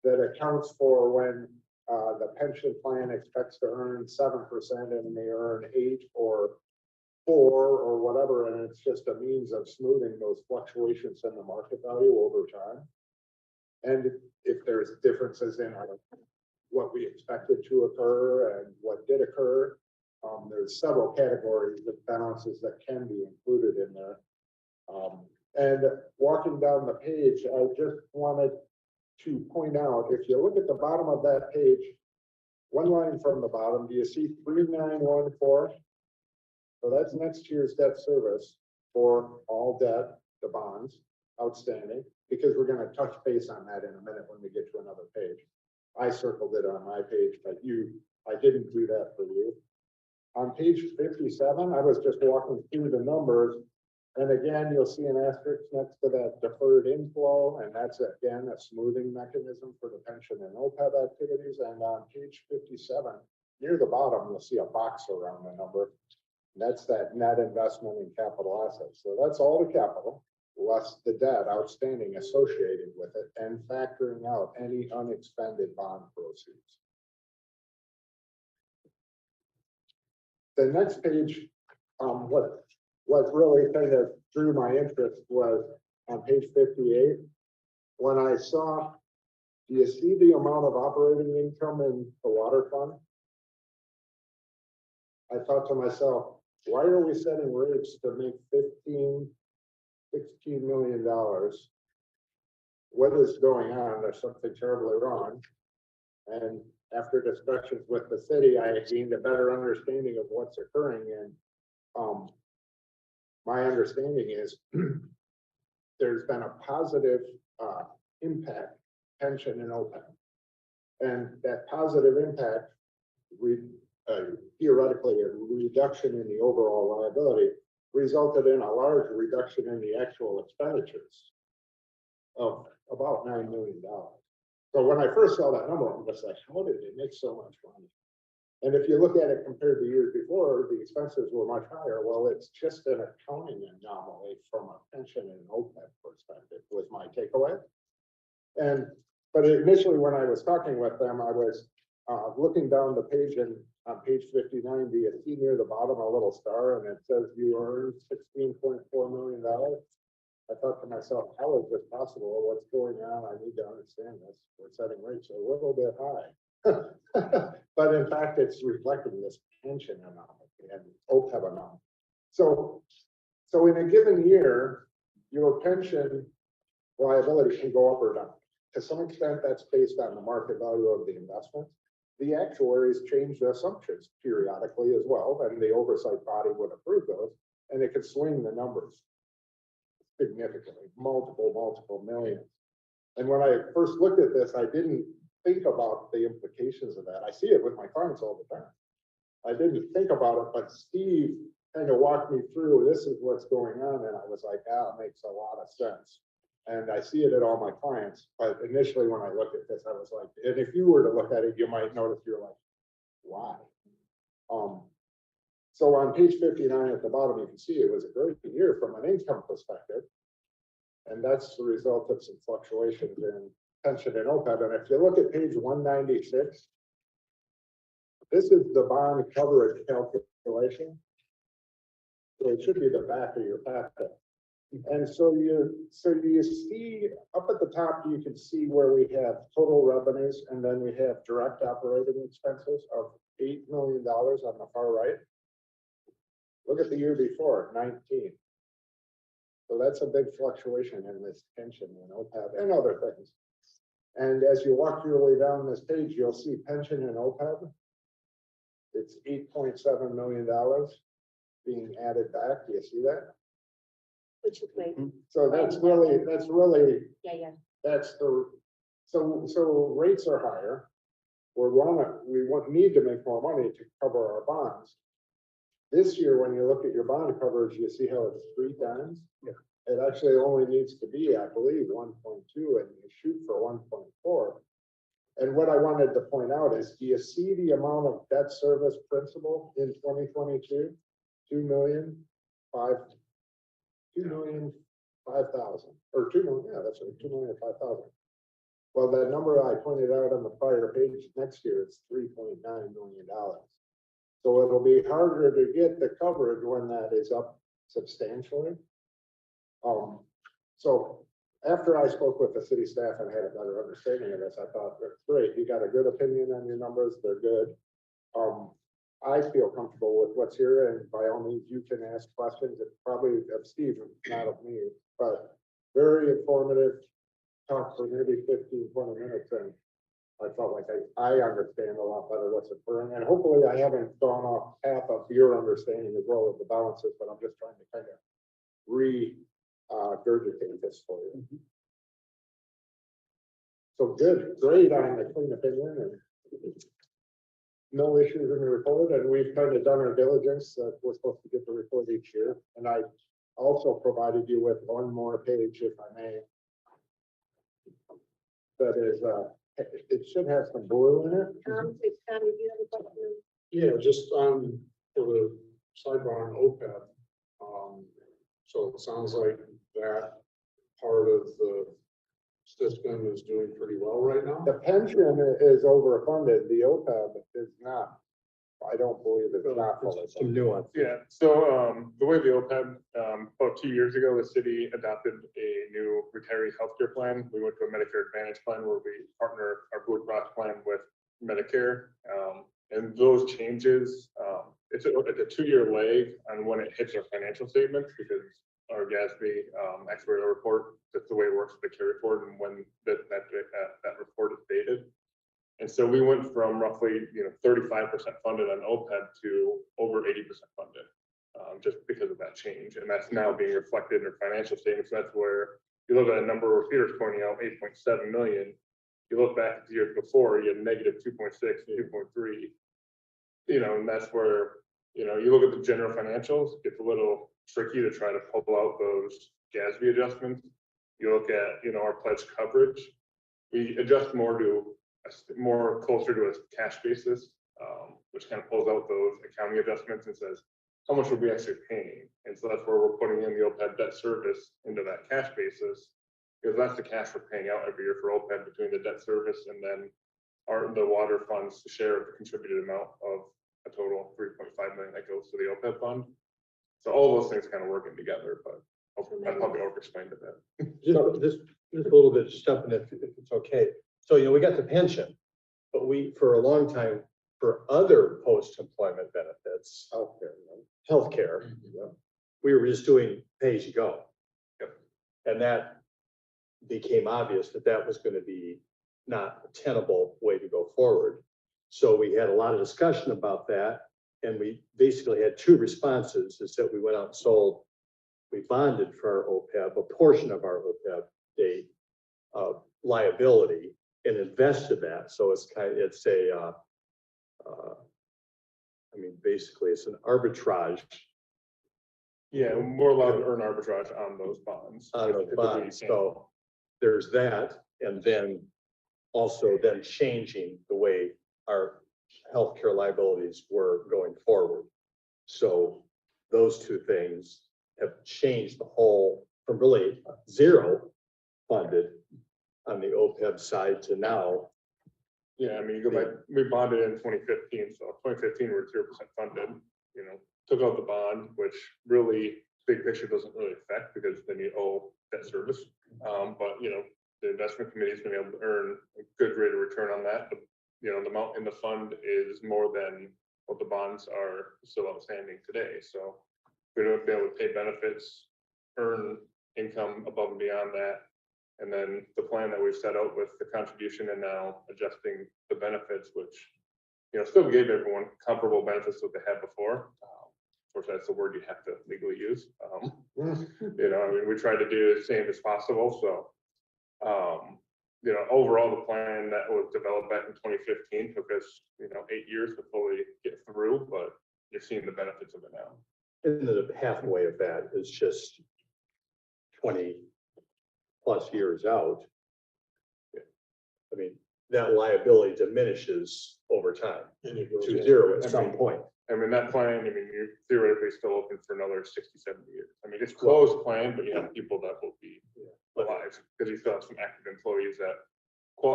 S3: that accounts for when the pension plan expects to earn 7% and they earn 8 or 4 or whatever, and it's just a means of smoothing those fluctuations in the market value over time. And if there's differences in what we expected to occur and what did occur, there's several categories of balances that can be included in there. And walking down the page, I just wanted to point out, if you look at the bottom of that page, one line from the bottom, do you see 3914? So that's next year's debt service for all debt, the bonds outstanding, because we're going to touch base on that in a minute when we get to another page. I circled it on my page, but I didn't do that for you. On page 57, I was just walking through the numbers, and again, you'll see an asterisk next to that deferred inflow, and that's again a smoothing mechanism for the pension and OPEB activities. And on page 57, near the bottom, you'll see a box around the number. And that's that net investment in capital assets. So that's all the capital, less the debt outstanding associated with it, and factoring out any unexpended bond proceeds. the next page, what really kind of drew my interest was on page 58. When I saw, do you see the amount of operating income in the water fund? I thought to myself, why are we setting rates to make $16 million? What is going on? There's something terribly wrong. And after discussions with the city, I gained a better understanding of what's occurring. And my understanding is there's been a positive impact pension in OPEB. And that positive impact, theoretically, a reduction in the overall liability resulted in a large reduction in the actual expenditures of about $9 million. So when I first saw that number, I was like, how did they make so much money? And if you look at it compared to years before, the expenses were much higher. Well, it's just an accounting anomaly from a pension and OPEB perspective was my takeaway. But initially when I was talking with them, I was looking down the page, and on page 59, do you see near the bottom a little star, and it says you earned $16.4 million. I thought to myself, how is this possible? What's going on? I need to understand this. We're setting rates a little bit high. But in fact, it's reflecting this pension anomaly and OPEB anomaly. So in a given year, your pension liability can go up or down. To some extent, that's based on the market value of the investment. The actuaries change the assumptions periodically as well, and the oversight body would approve those, and it could swing the numbers significantly, multiple millions. And when I first looked at this, I didn't think about the implications of that. I see it with my clients all the time. I didn't think about it, but Steve kind of walked me through, this is what's going on, and I was like, it makes a lot of sense. And I see it at all my clients, but initially when I looked at this, I was like, and if you were to look at it, you might notice you're like, why? So on page 59 at the bottom, you can see it was a great year from an income perspective. And that's the result of some fluctuations in pension and OPEB. And if you look at page 196, this is the bond coverage calculation. So it should be the back of your packet. And so you see up at the top, you can see where we have total revenues, and then we have direct operating expenses of $8 million on the far right. Look at the year before, 19. So that's a big fluctuation in this pension and OPEB and other things. And as you walk your way down this page, you'll see pension and OPEB. It's $8.7 million being added back. Do you see that?
S2: Which is great.
S3: So that's really,
S2: Yeah.
S3: that's the, so rates are higher. We need to make more money to cover our bonds. This year, when you look at your bond coverage, you see how it's 3 times. Yeah. It actually only needs to be, I believe, 1.2, and you shoot for 1.4. And what I wanted to point out is, do you see the amount of debt service principal in 2022? 2,005,000, or 2 million, yeah, that's right, 2,005,000. Well, that number I pointed out on the prior page next year is $3.9 million. So it'll be harder to get the coverage when that is up substantially. So after I spoke with the city staff and had a better understanding of this, I thought, great, you got a good opinion on your numbers, they're good. I feel comfortable with what's here, and by all means, you can ask questions. It's probably of Steve, not of me, but very informative. Talk for maybe 15, 20 minutes, and I felt like I understand a lot better what's occurring, and hopefully I haven't gone off half of your understanding as well of the balances, but I'm just trying to kind of regurgitate this for you. Mm-hmm. So good, great on the clean opinion, and no issues in the report, and we've kind of done our diligence. We're supposed to get the report each year, and I also provided you with one more page, if I may. That is, it should have some blue in it.
S2: Tom, do you have a question?
S12: Yeah, just for the sidebar on OPEB. So it sounds like that part of the system is doing pretty well right now.
S3: The pension is overfunded, the OPEB is not. I don't believe it's not fully
S11: Some
S3: funded.
S11: nuance.
S6: Yeah, so, the way the OPEB, about 2 years ago, the city adopted a new retiree healthcare plan. We went to a Medicare Advantage plan where we partner our Blue Cross plan with Medicare. And those changes, it's a 2-year lag on when it hits our financial statements because our GASB, actuarial report, that's the way it works with the carry forward and when that report is dated. And so we went from roughly, 35% funded on OPEB to over 80% funded, just because of that change. And that's now being reflected in our financial statements. That's where you look at a number where Peter's pointing out 8.7 million. You look back at the years before, you had negative 2.6, 2.3. And that's where, you look at the general financials, it's a little tricky to try to pull out those GASB adjustments. You look at, our pledge coverage, we adjust more closer to a cash basis, which kind of pulls out those accounting adjustments and says, how much are we actually paying? And so that's where we're putting in the OPEB debt service into that cash basis, because that's the cash we're paying out every year for OPEB between the debt service and then the water funds to share of the contributed amount of a total of 3.5 million that goes to the OPEB fund. So all those things kind of working together, but I probably over-explained a bit.
S11: Just a little bit, stepping if it's okay. So, we got the pension, but for a long time, for other post-employment benefits, healthcare, we were just doing pay as you go.
S6: Yep.
S11: And that became obvious that was going to be not a tenable way to go forward. So we had a lot of discussion about that. And we basically had 2 responses, is that we went out and we bonded for our OPEB, a portion of our OPEB date liability and invested that. So basically it's an arbitrage.
S6: Yeah, we're allowed to earn arbitrage on those bonds.
S11: So there's that. And then also changing the way our healthcare liabilities were going forward. So those 2 things have changed the whole from really 0 funded on the OPEB side to now.
S6: Yeah, you go back, we bonded in 2015, so 2015 we're 0% funded, took out the bond, which really big picture doesn't really affect because then you owe debt service. But the investment committee has been able to earn a good rate of return on that. The amount in the fund is more than what the bonds are still outstanding today. So we're going to be able to pay benefits, earn income above and beyond that. And then the plan that we've set out with the contribution and now adjusting the benefits, which, still gave everyone comparable benefits to what they had before. Of course, that's the word you have to legally use. We try to do the same as possible. So, overall, the plan that was developed back in 2015 took us, 8 years to fully get through, but you're seeing the benefits of it now.
S11: And the pathway of that is just 20+ years out. That liability diminishes over time to 0 at some point.
S6: That plan, you're theoretically still open for another 60, 70 years. It's closed plan, but you have people that will be alive because you still have some active employees that,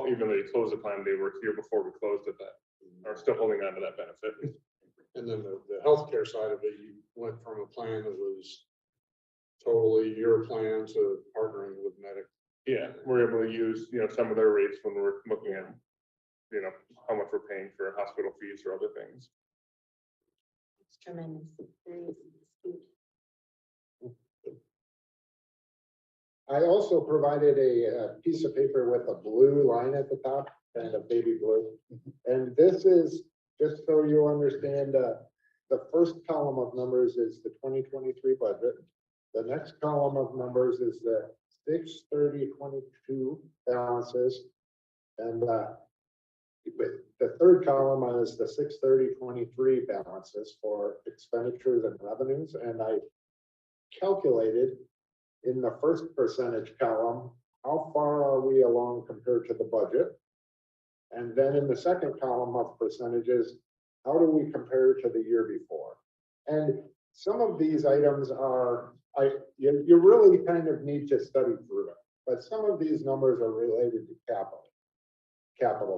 S6: even though you close the plan, they were here before we closed it, that are still holding on to that benefit.
S12: And then the healthcare side of it, you went from a plan that was totally your plan to partnering with Medic.
S6: Yeah, we're able to use, some of their rates when we're looking at, how much we're paying for hospital fees or other things.
S2: It's tremendous. Very astute.
S3: I also provided a piece of paper with a blue line at the top and a baby blue. And this is, just so you understand, the first column of numbers is the 2023 budget. The next column of numbers is the 6/30/22 balances. And the third column is the 6/30/23 balances for expenditures and revenues. And I calculated in the first percentage column, how far are we along compared to the budget? And then in the second column of percentages, how do we compare to the year before? And some of these items are, you really kind of need to study through it, but some of these numbers are related to capital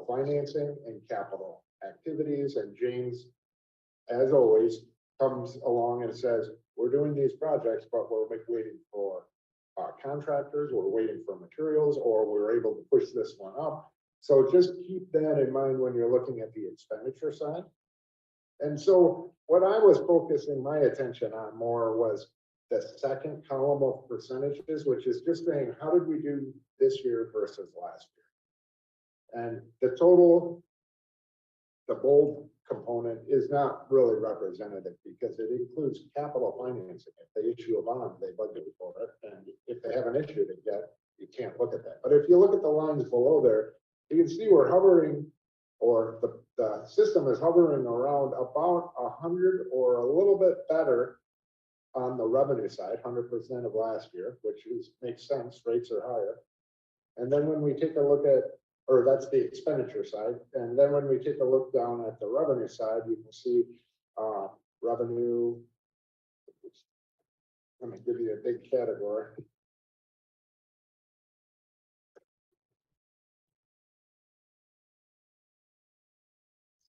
S3: financing and capital activities. And James as always, comes along and says, we're doing these projects, but we're waiting for contractors, we're waiting for materials, or we're able to push this one up. So just keep that in mind when you're looking at the expenditure side. And so what I was focusing my attention on more was the second column of percentages, which is just saying, how did we do this year versus last year? And the total, the bold component is not really representative because it includes capital financing. If they issue a bond, they budget for it. And if they haven't issued it yet, you can't look at that. But if you look at the lines below there, you can see we're hovering, or the system is hovering around about 100 or a little bit better on the revenue side, 100% of last year, which makes sense, rates are higher. And then when we take a look at, or that's the expenditure side, and then when we take a look down at the revenue side, you can see revenue. Let me give you a big category.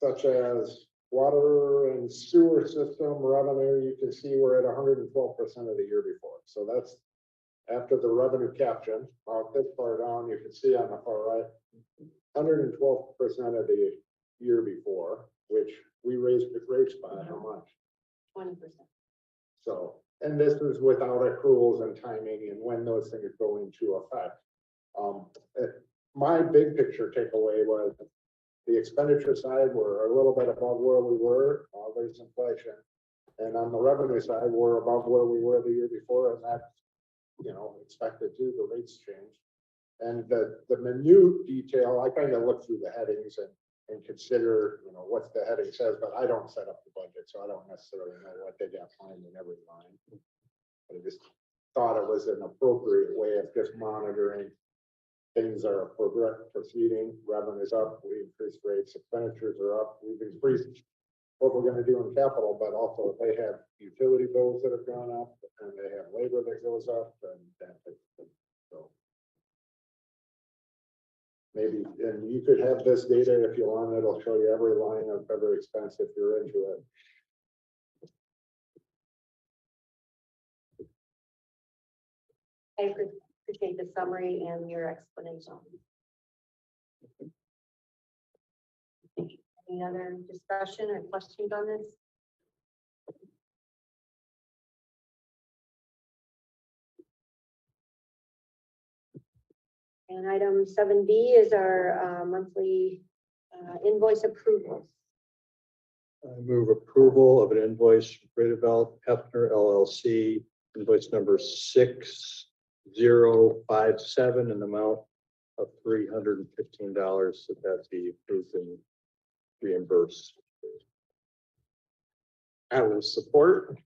S3: Such as water and sewer system revenue, you can see we're at 112% of the year before. So that's after the revenue caption. About this far down, you can see on the far right, 112% of the year before, which we raised the rates by how much?
S2: 20%.
S3: So, and this is without accruals and timing and when those things go into effect. My big picture takeaway was the expenditure side, we're a little bit above where we were, there's inflation. And on the revenue side, we're above where we were the year before, and that's, expected to, the rates change. And the minute detail, I kind of look through the headings and consider, what the heading says, but I don't set up the budget, so I don't necessarily know what they got planned in every line. But I just thought it was an appropriate way of just monitoring. Things are proceeding, revenue's up, we increased rates, expenditures are up, we've increased what we're gonna do in capital, but also they have utility bills that have gone up and they have labor that goes up and that, so. Maybe, and you could have this data if you want, it'll show you every line of every expense if you're into it.
S2: I appreciate the summary and your explanation. Any other discussion or questions on this? And item 7B is our monthly invoice approvals.
S11: I move approval of an invoice from Bredeveld Hefner LLC, invoice number 6057, an amount of $315 that be approved and reimbursed.
S3: I will support.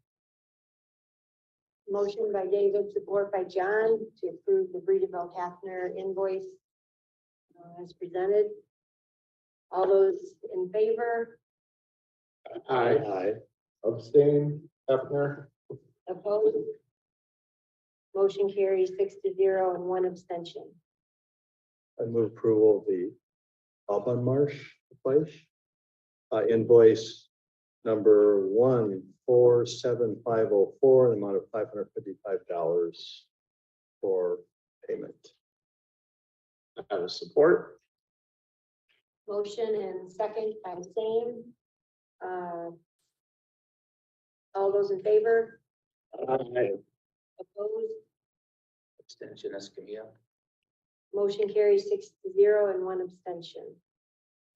S2: Motion by David, support by John to approve the Bredeveld Hafner invoice as presented. All those in favor?
S3: Aye. Abstain, Hefner.
S2: Opposed? Motion carries 6-0 and 1 abstention.
S11: I move approval of the Alban Marsh place. Invoice number 147504, the amount of $555 for payment.
S3: I will support.
S2: Motion and second by same. All those in favor?
S3: Aye.
S2: Opposed?
S5: Abstention, Escamilla.
S2: Motion carries 6-0 and 1 abstention.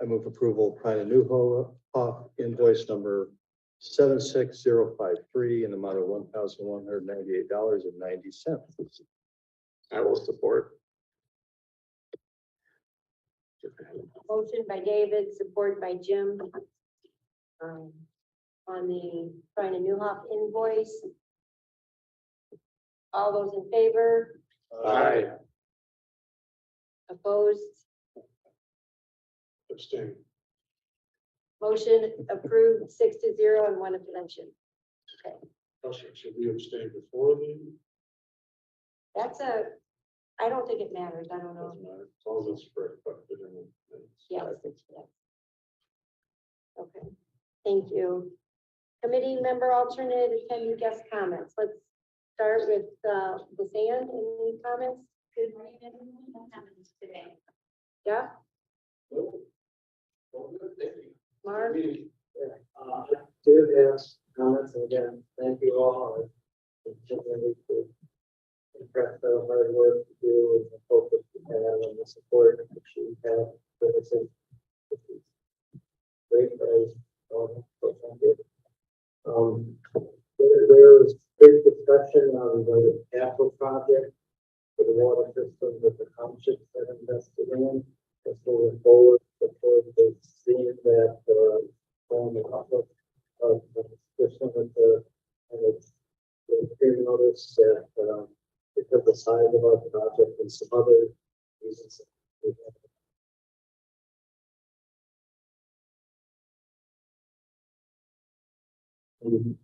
S11: I move approval of Prina Newhoff invoice number 76053 in the amount of $1,198.90.
S3: I will support.
S2: Motion by David, support by Jim. On the Brian Newhoff invoice. All those in favor?
S3: Aye.
S2: Opposed?
S12: Abstain.
S2: Motion approved 6-0 and 1 abstention. Okay,
S12: Should we abstain before the?
S2: I don't think it matters. I don't know.
S12: Doesn't matter, as long as it's reflected in the minutes.
S2: Yes. Okay, thank you. Committee member alternate attendee guest comments. Let's start with, the Sand. Any comments?
S13: Good morning, everyone. No comments today.
S2: Yeah, Mark?
S14: I do have comments, and again, thank you all. I continue to impress the hard work you do and the focus you have and the support that you have for this. It's great, guys. So thank you. There was big discussion on the capital project for the water system that the townships have invested in. As moving forward, the seeing that, on the outlook of the system with the, and the hearing notice that, because the size of our project and some other reasons. We have. With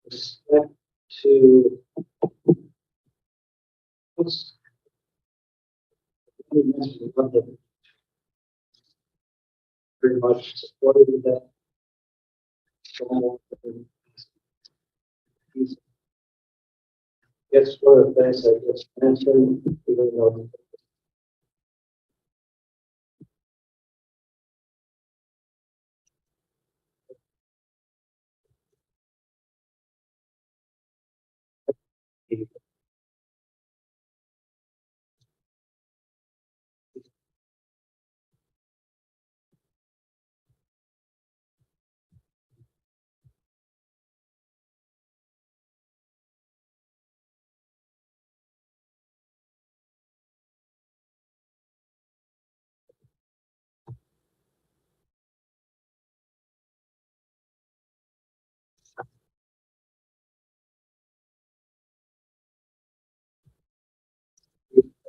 S14: respect to what's pretty much supported that. Yes, one of the things I just mentioned, even though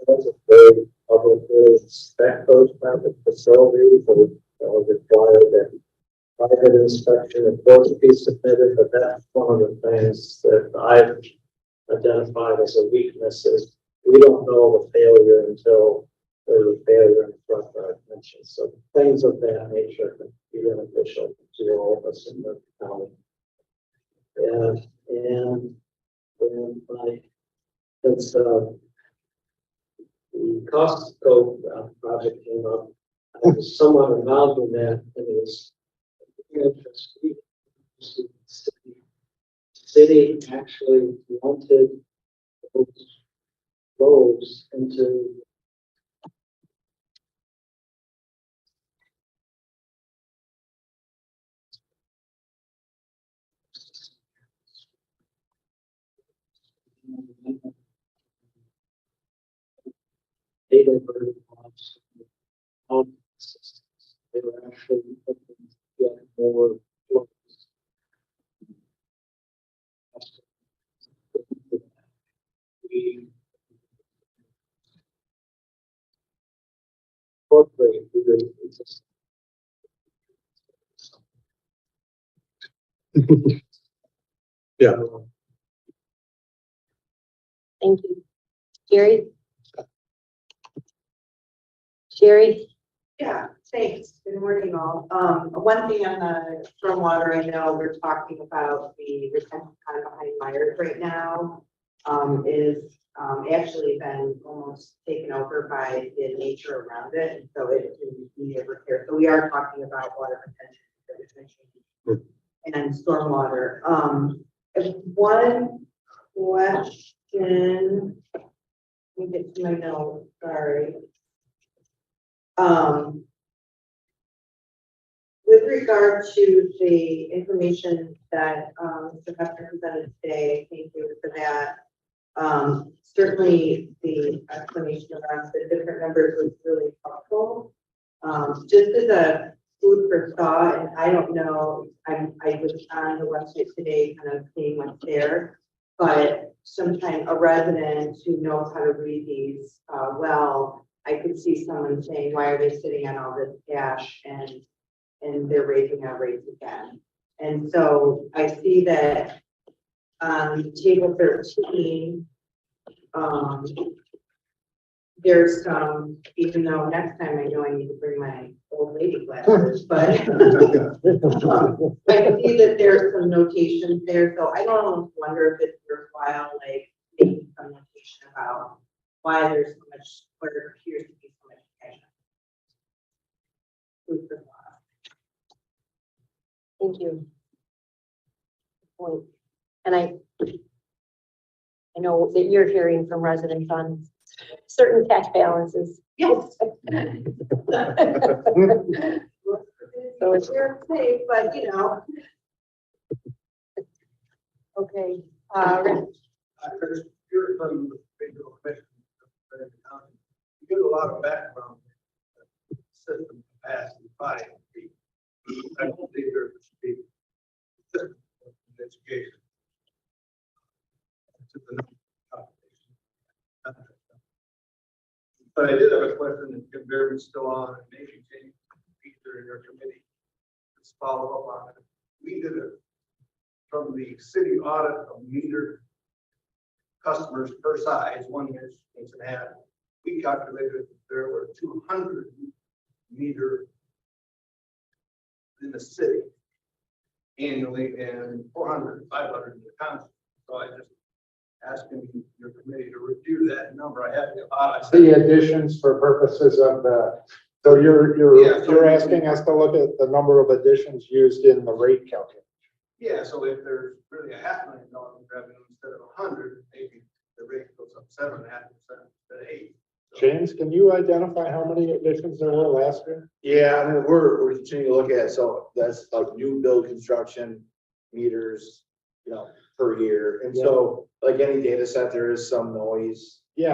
S14: that's a very publicly inspect those private facilities, or require that private inspection of course be submitted, but that's one of the things that I've identified as a weakness is we don't know the failure until there's a failure in front that I've mentioned. So things of that nature can be beneficial to all of us in the county. And like it's the cost scope project came up. I was somewhat involved in that, and it was interesting. The city actually wanted those roads into data very much. They were actually looking to get more flows. We incorporate the existing.
S11: Yeah.
S2: Thank you. Jerry? Sherry?
S13: Yeah, thanks. Good morning, all. One thing on the stormwater, I know we're talking about the retention pond behind Myers right now, is actually been almost taken over by the nature around it, and so it can be a repair. So we are talking about water retention and stormwater. One question. Let me get to my notes. Sorry. With regard to the information that Mr. Hester presented today, thank you for that. Certainly the explanation around the different numbers was really helpful. Just as a food for thought, and I don't know, I was on the website today kind of seeing what's there, but sometimes a resident who knows how to read these well, I could see someone saying, why are they sitting on all this cash and they're raising our rates again? And so I see that on table 13, there's some, even though next time I know I need to bring my old lady glasses. average, but I see that there's some notation there, so I don't almost wonder if it's worthwhile, like, making some notation about why there's so much, where there appears to be so much cash. Food for thought.
S2: Thank you. Point. And I know that you're hearing from residents on certain cash balances.
S13: Yes.
S2: So it's
S13: You're safe, but you know.
S2: okay.
S7: You're from the regional commission. You get a lot of background. System capacity by. I don't think there should be education. To the population. But I did have a question, and Jim Behrman's still on, and maybe James, Peter, in your committee, let's follow up on it. We did it from the city audit of meter customers per size, 1 inch, inch and a half. We calculated there were 200 meter in the city annually and 400, 500 in the township. So I just asking your committee to review that number. I have
S3: The additions for purposes of the, so you're asking us to look at the number of additions used in the rate calculation.
S7: Yeah, so if there's really $500,000 in revenue instead of 100, maybe the rate goes up 7.5% instead of 8. So,
S3: James, can you identify how many additions there were last year?
S4: Yeah, I mean, we're continuing to look at it, so that's like new build construction meters, you know, per year. And so, like any data set, there is some noise in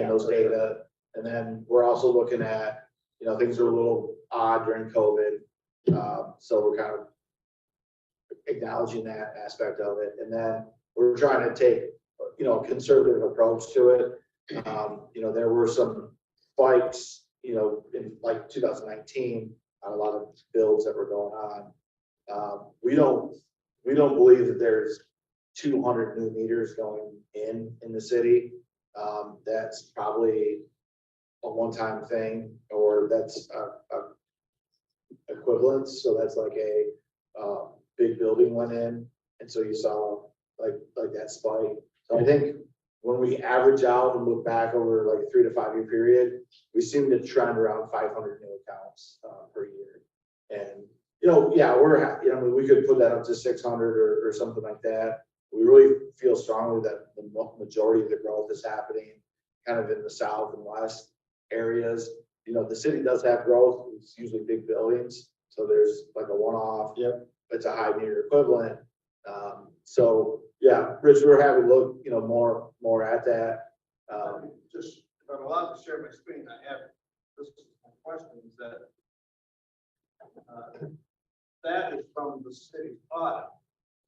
S4: those data. And then we're also looking at, you know, things are a little odd during COVID. So we're kind of acknowledging that aspect of it. And then we're trying to take, you know, a conservative approach to it. You know, there were some spikes, you know, in like 2019 on a lot of builds that were going on. We don't believe that there's 200 new meters going in the city. That's probably a one-time thing, or that's a equivalence. So that's like a big building went in, and so you saw like that spike. So I think when we average out and look back over like a 3 to 5 year period, we seem to trend around 500 new accounts per year. And you know, yeah, I mean, we could put that up to 600 or something like that. We really feel strongly that the majority of the growth is happening kind of in the south and west areas. You know, the city does have growth. It's usually big buildings. So there's like a one-off.
S3: Yep.
S4: It's a high meter equivalent. So yeah, Rich, we're having to look, you know, more at that.
S7: just, if I'm allowed to share my screen, I have this question is that that is from the city's audit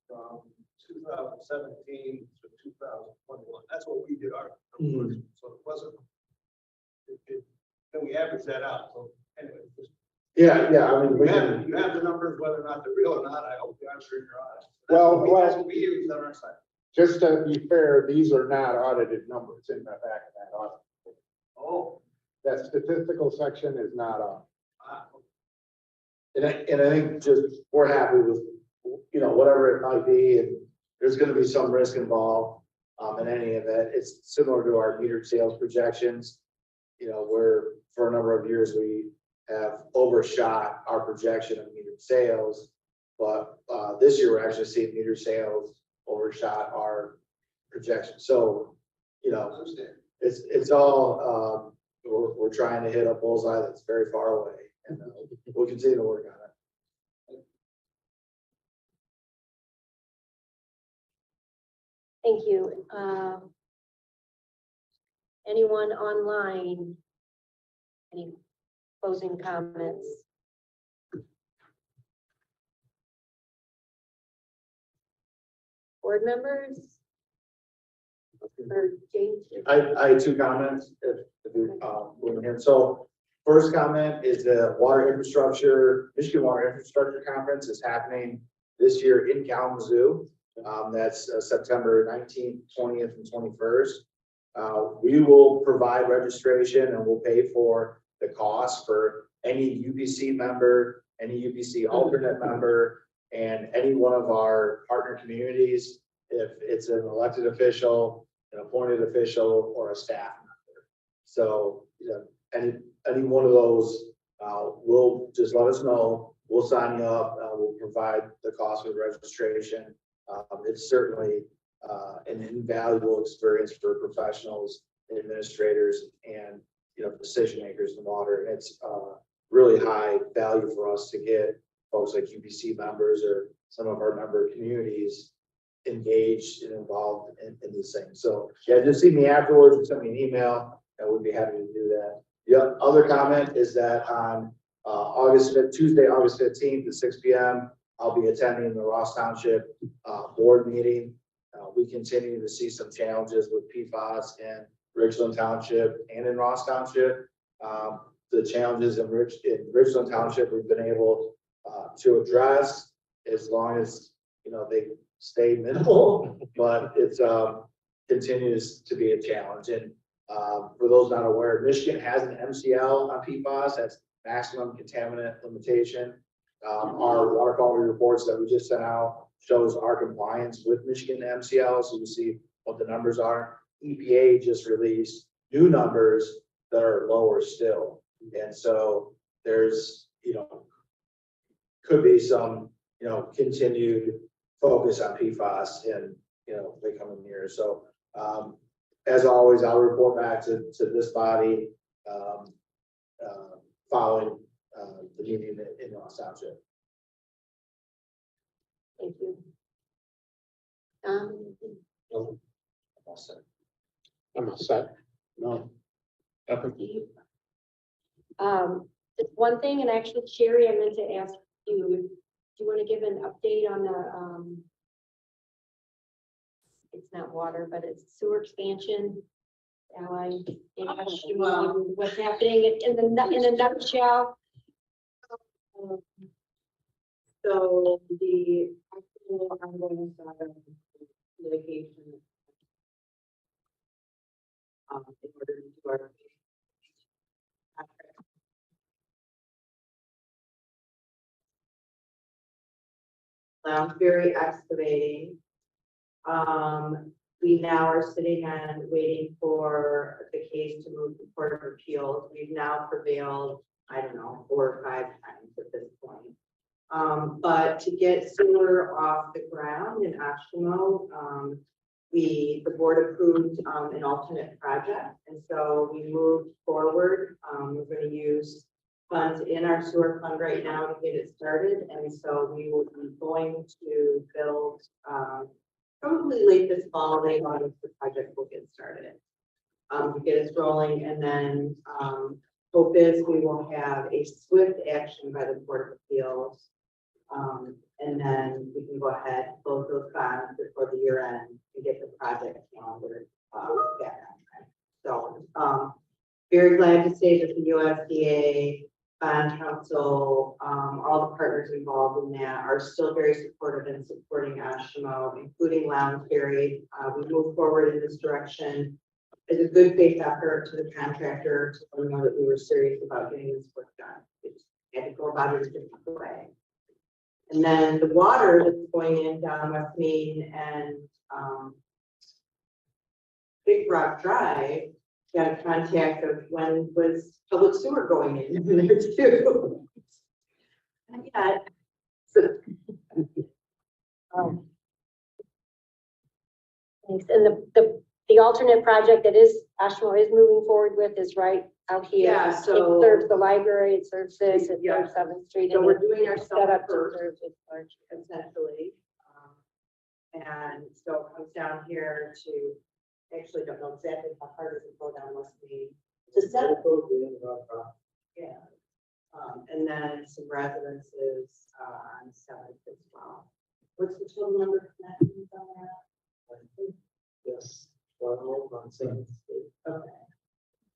S7: from 2017 to 2021. That's what we did our numbers. So it wasn't. Then we average that out. So anyway, just,
S3: Yeah. I mean,
S7: you have the numbers, whether or not they're real or not. I hope the answer in your audit. That's what we use on our side.
S3: Just to be fair, these are not audited numbers in the back of that audit.
S7: Oh.
S3: That statistical section is not on.
S4: And I think just we're happy with, you know, whatever it might be, and there's going to be some risk involved in any of it. It's similar to our metered sales projections. You know, where for a number of years we have overshot our projection of metered sales, but this year we're actually seeing metered sales overshot our projection. So, you know, it's all we're trying to hit a bullseye that's very far away, and we'll continue to work on it.
S2: Thank you. Anyone online? Any closing comments? Board members? Or James?
S4: I had 2 comments if you wouldn't hear. So first comment is the Michigan Water Infrastructure Conference is happening this year in Kalamazoo. That's September 19th, 20th, and 21st. We will provide registration and we'll pay for the cost for any UBC member any UBC alternate member, and any one of our partner communities, if it's an elected official, an appointed official, or a staff member. So, you know, any one of those, will just let us know. We'll sign you up. We'll provide the cost of registration. It's certainly an invaluable experience for professionals, administrators, and decision makers in water. It's really high value for us to get folks like UBC members or some of our member communities engaged and involved in these things. So yeah, just see me afterwards or send me an email, and we'd be happy to do that. The other comment is that on Tuesday, August 15th at 6 p.m., I'll be attending the Ross Township board meeting. We continue to see some challenges with PFAS in Richland Township and in Ross Township. The challenges in Richland Township we've been able to address as long as they stay minimal, but it's continues to be a challenge. And for those not aware, Michigan has an MCL on PFAS. That's maximum contaminant limitation. Our water quality reports that we just sent out shows our compliance with Michigan MCL, so you see what the numbers are. EPA just released new numbers that are lower still, and so there's could be some continued focus on PFAS in the coming years. So as always, I'll report back to this body following the meeting in Ross Township.
S2: Thank you.
S3: I'm all set.
S6: No.
S2: Just one thing, and actually, Sherry, I meant to ask you, do you want to give an update on the, it's not water, but it's sewer expansion? What's happening in a nutshell?
S13: So the actual ongoing litigation in order to do our Lounsbury excavating. We now are sitting and waiting for the case to move to Court of Appeals. We've now prevailed, I don't know, 4 or 5 times at this point. But to get sewer off the ground in Ashimo, the board approved an alternate project, and so we moved forward. We're going to use funds in our sewer fund right now to get it started, and so we will be going to build probably late this fall, late August, the project will get started to get us rolling, and then hope is we will have a swift action by the Court of Appeals. And then we can go ahead, close those bonds before the year end and get the project calendar back on track. So very glad to say that the USDA, Bond Council, all the partners involved in that are still very supportive in supporting Ashimo, including Lounsbury. We move forward in this direction as a good faith effort to the contractor to let them know that we were serious about getting this work done. We just had to go about it a different way. And then the water that's going in down West Main and Big Rock Drive, got a contact of when was public sewer going in there too. Not yet. So,
S2: thanks. And the alternate project that Ashimo is moving forward with is right out here.
S13: Yeah, so
S2: it serves the library, it serves this, it
S13: yeah.
S2: serves 7th Street.
S13: So
S2: and
S13: we're doing our
S2: set up to
S13: first,
S2: serve this large.
S13: essentially. And so it comes down here to, actually don't know exactly how hard does it go down West Main to set up. Yeah. And then some residences on 7th as well. What's the total number of connections on that?
S14: Yes, 12 on 7th Street.
S13: Okay.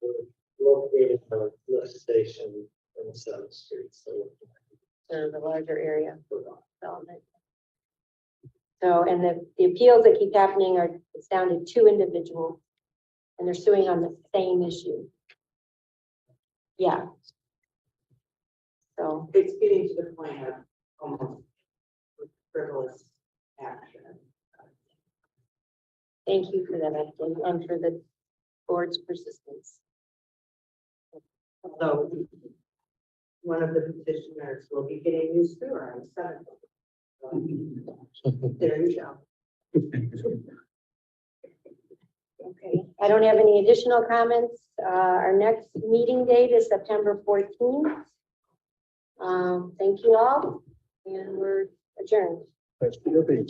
S14: We're located at a lift station on 7th Street, so.
S2: Serve the larger area development. So, and the appeals that keep happening it's down to 2 individuals, and they're suing on the same issue. Yeah. So
S13: it's getting to the point of almost frivolous action.
S2: Thank you for that, and for the board's persistence.
S13: Although one of the petitioners will be getting new sewer on the 7th. So, there you go.
S2: Okay, I don't have any additional comments. Our next meeting date is September 14th. Thank you all, and we're adjourned.
S11: Thanks for your being.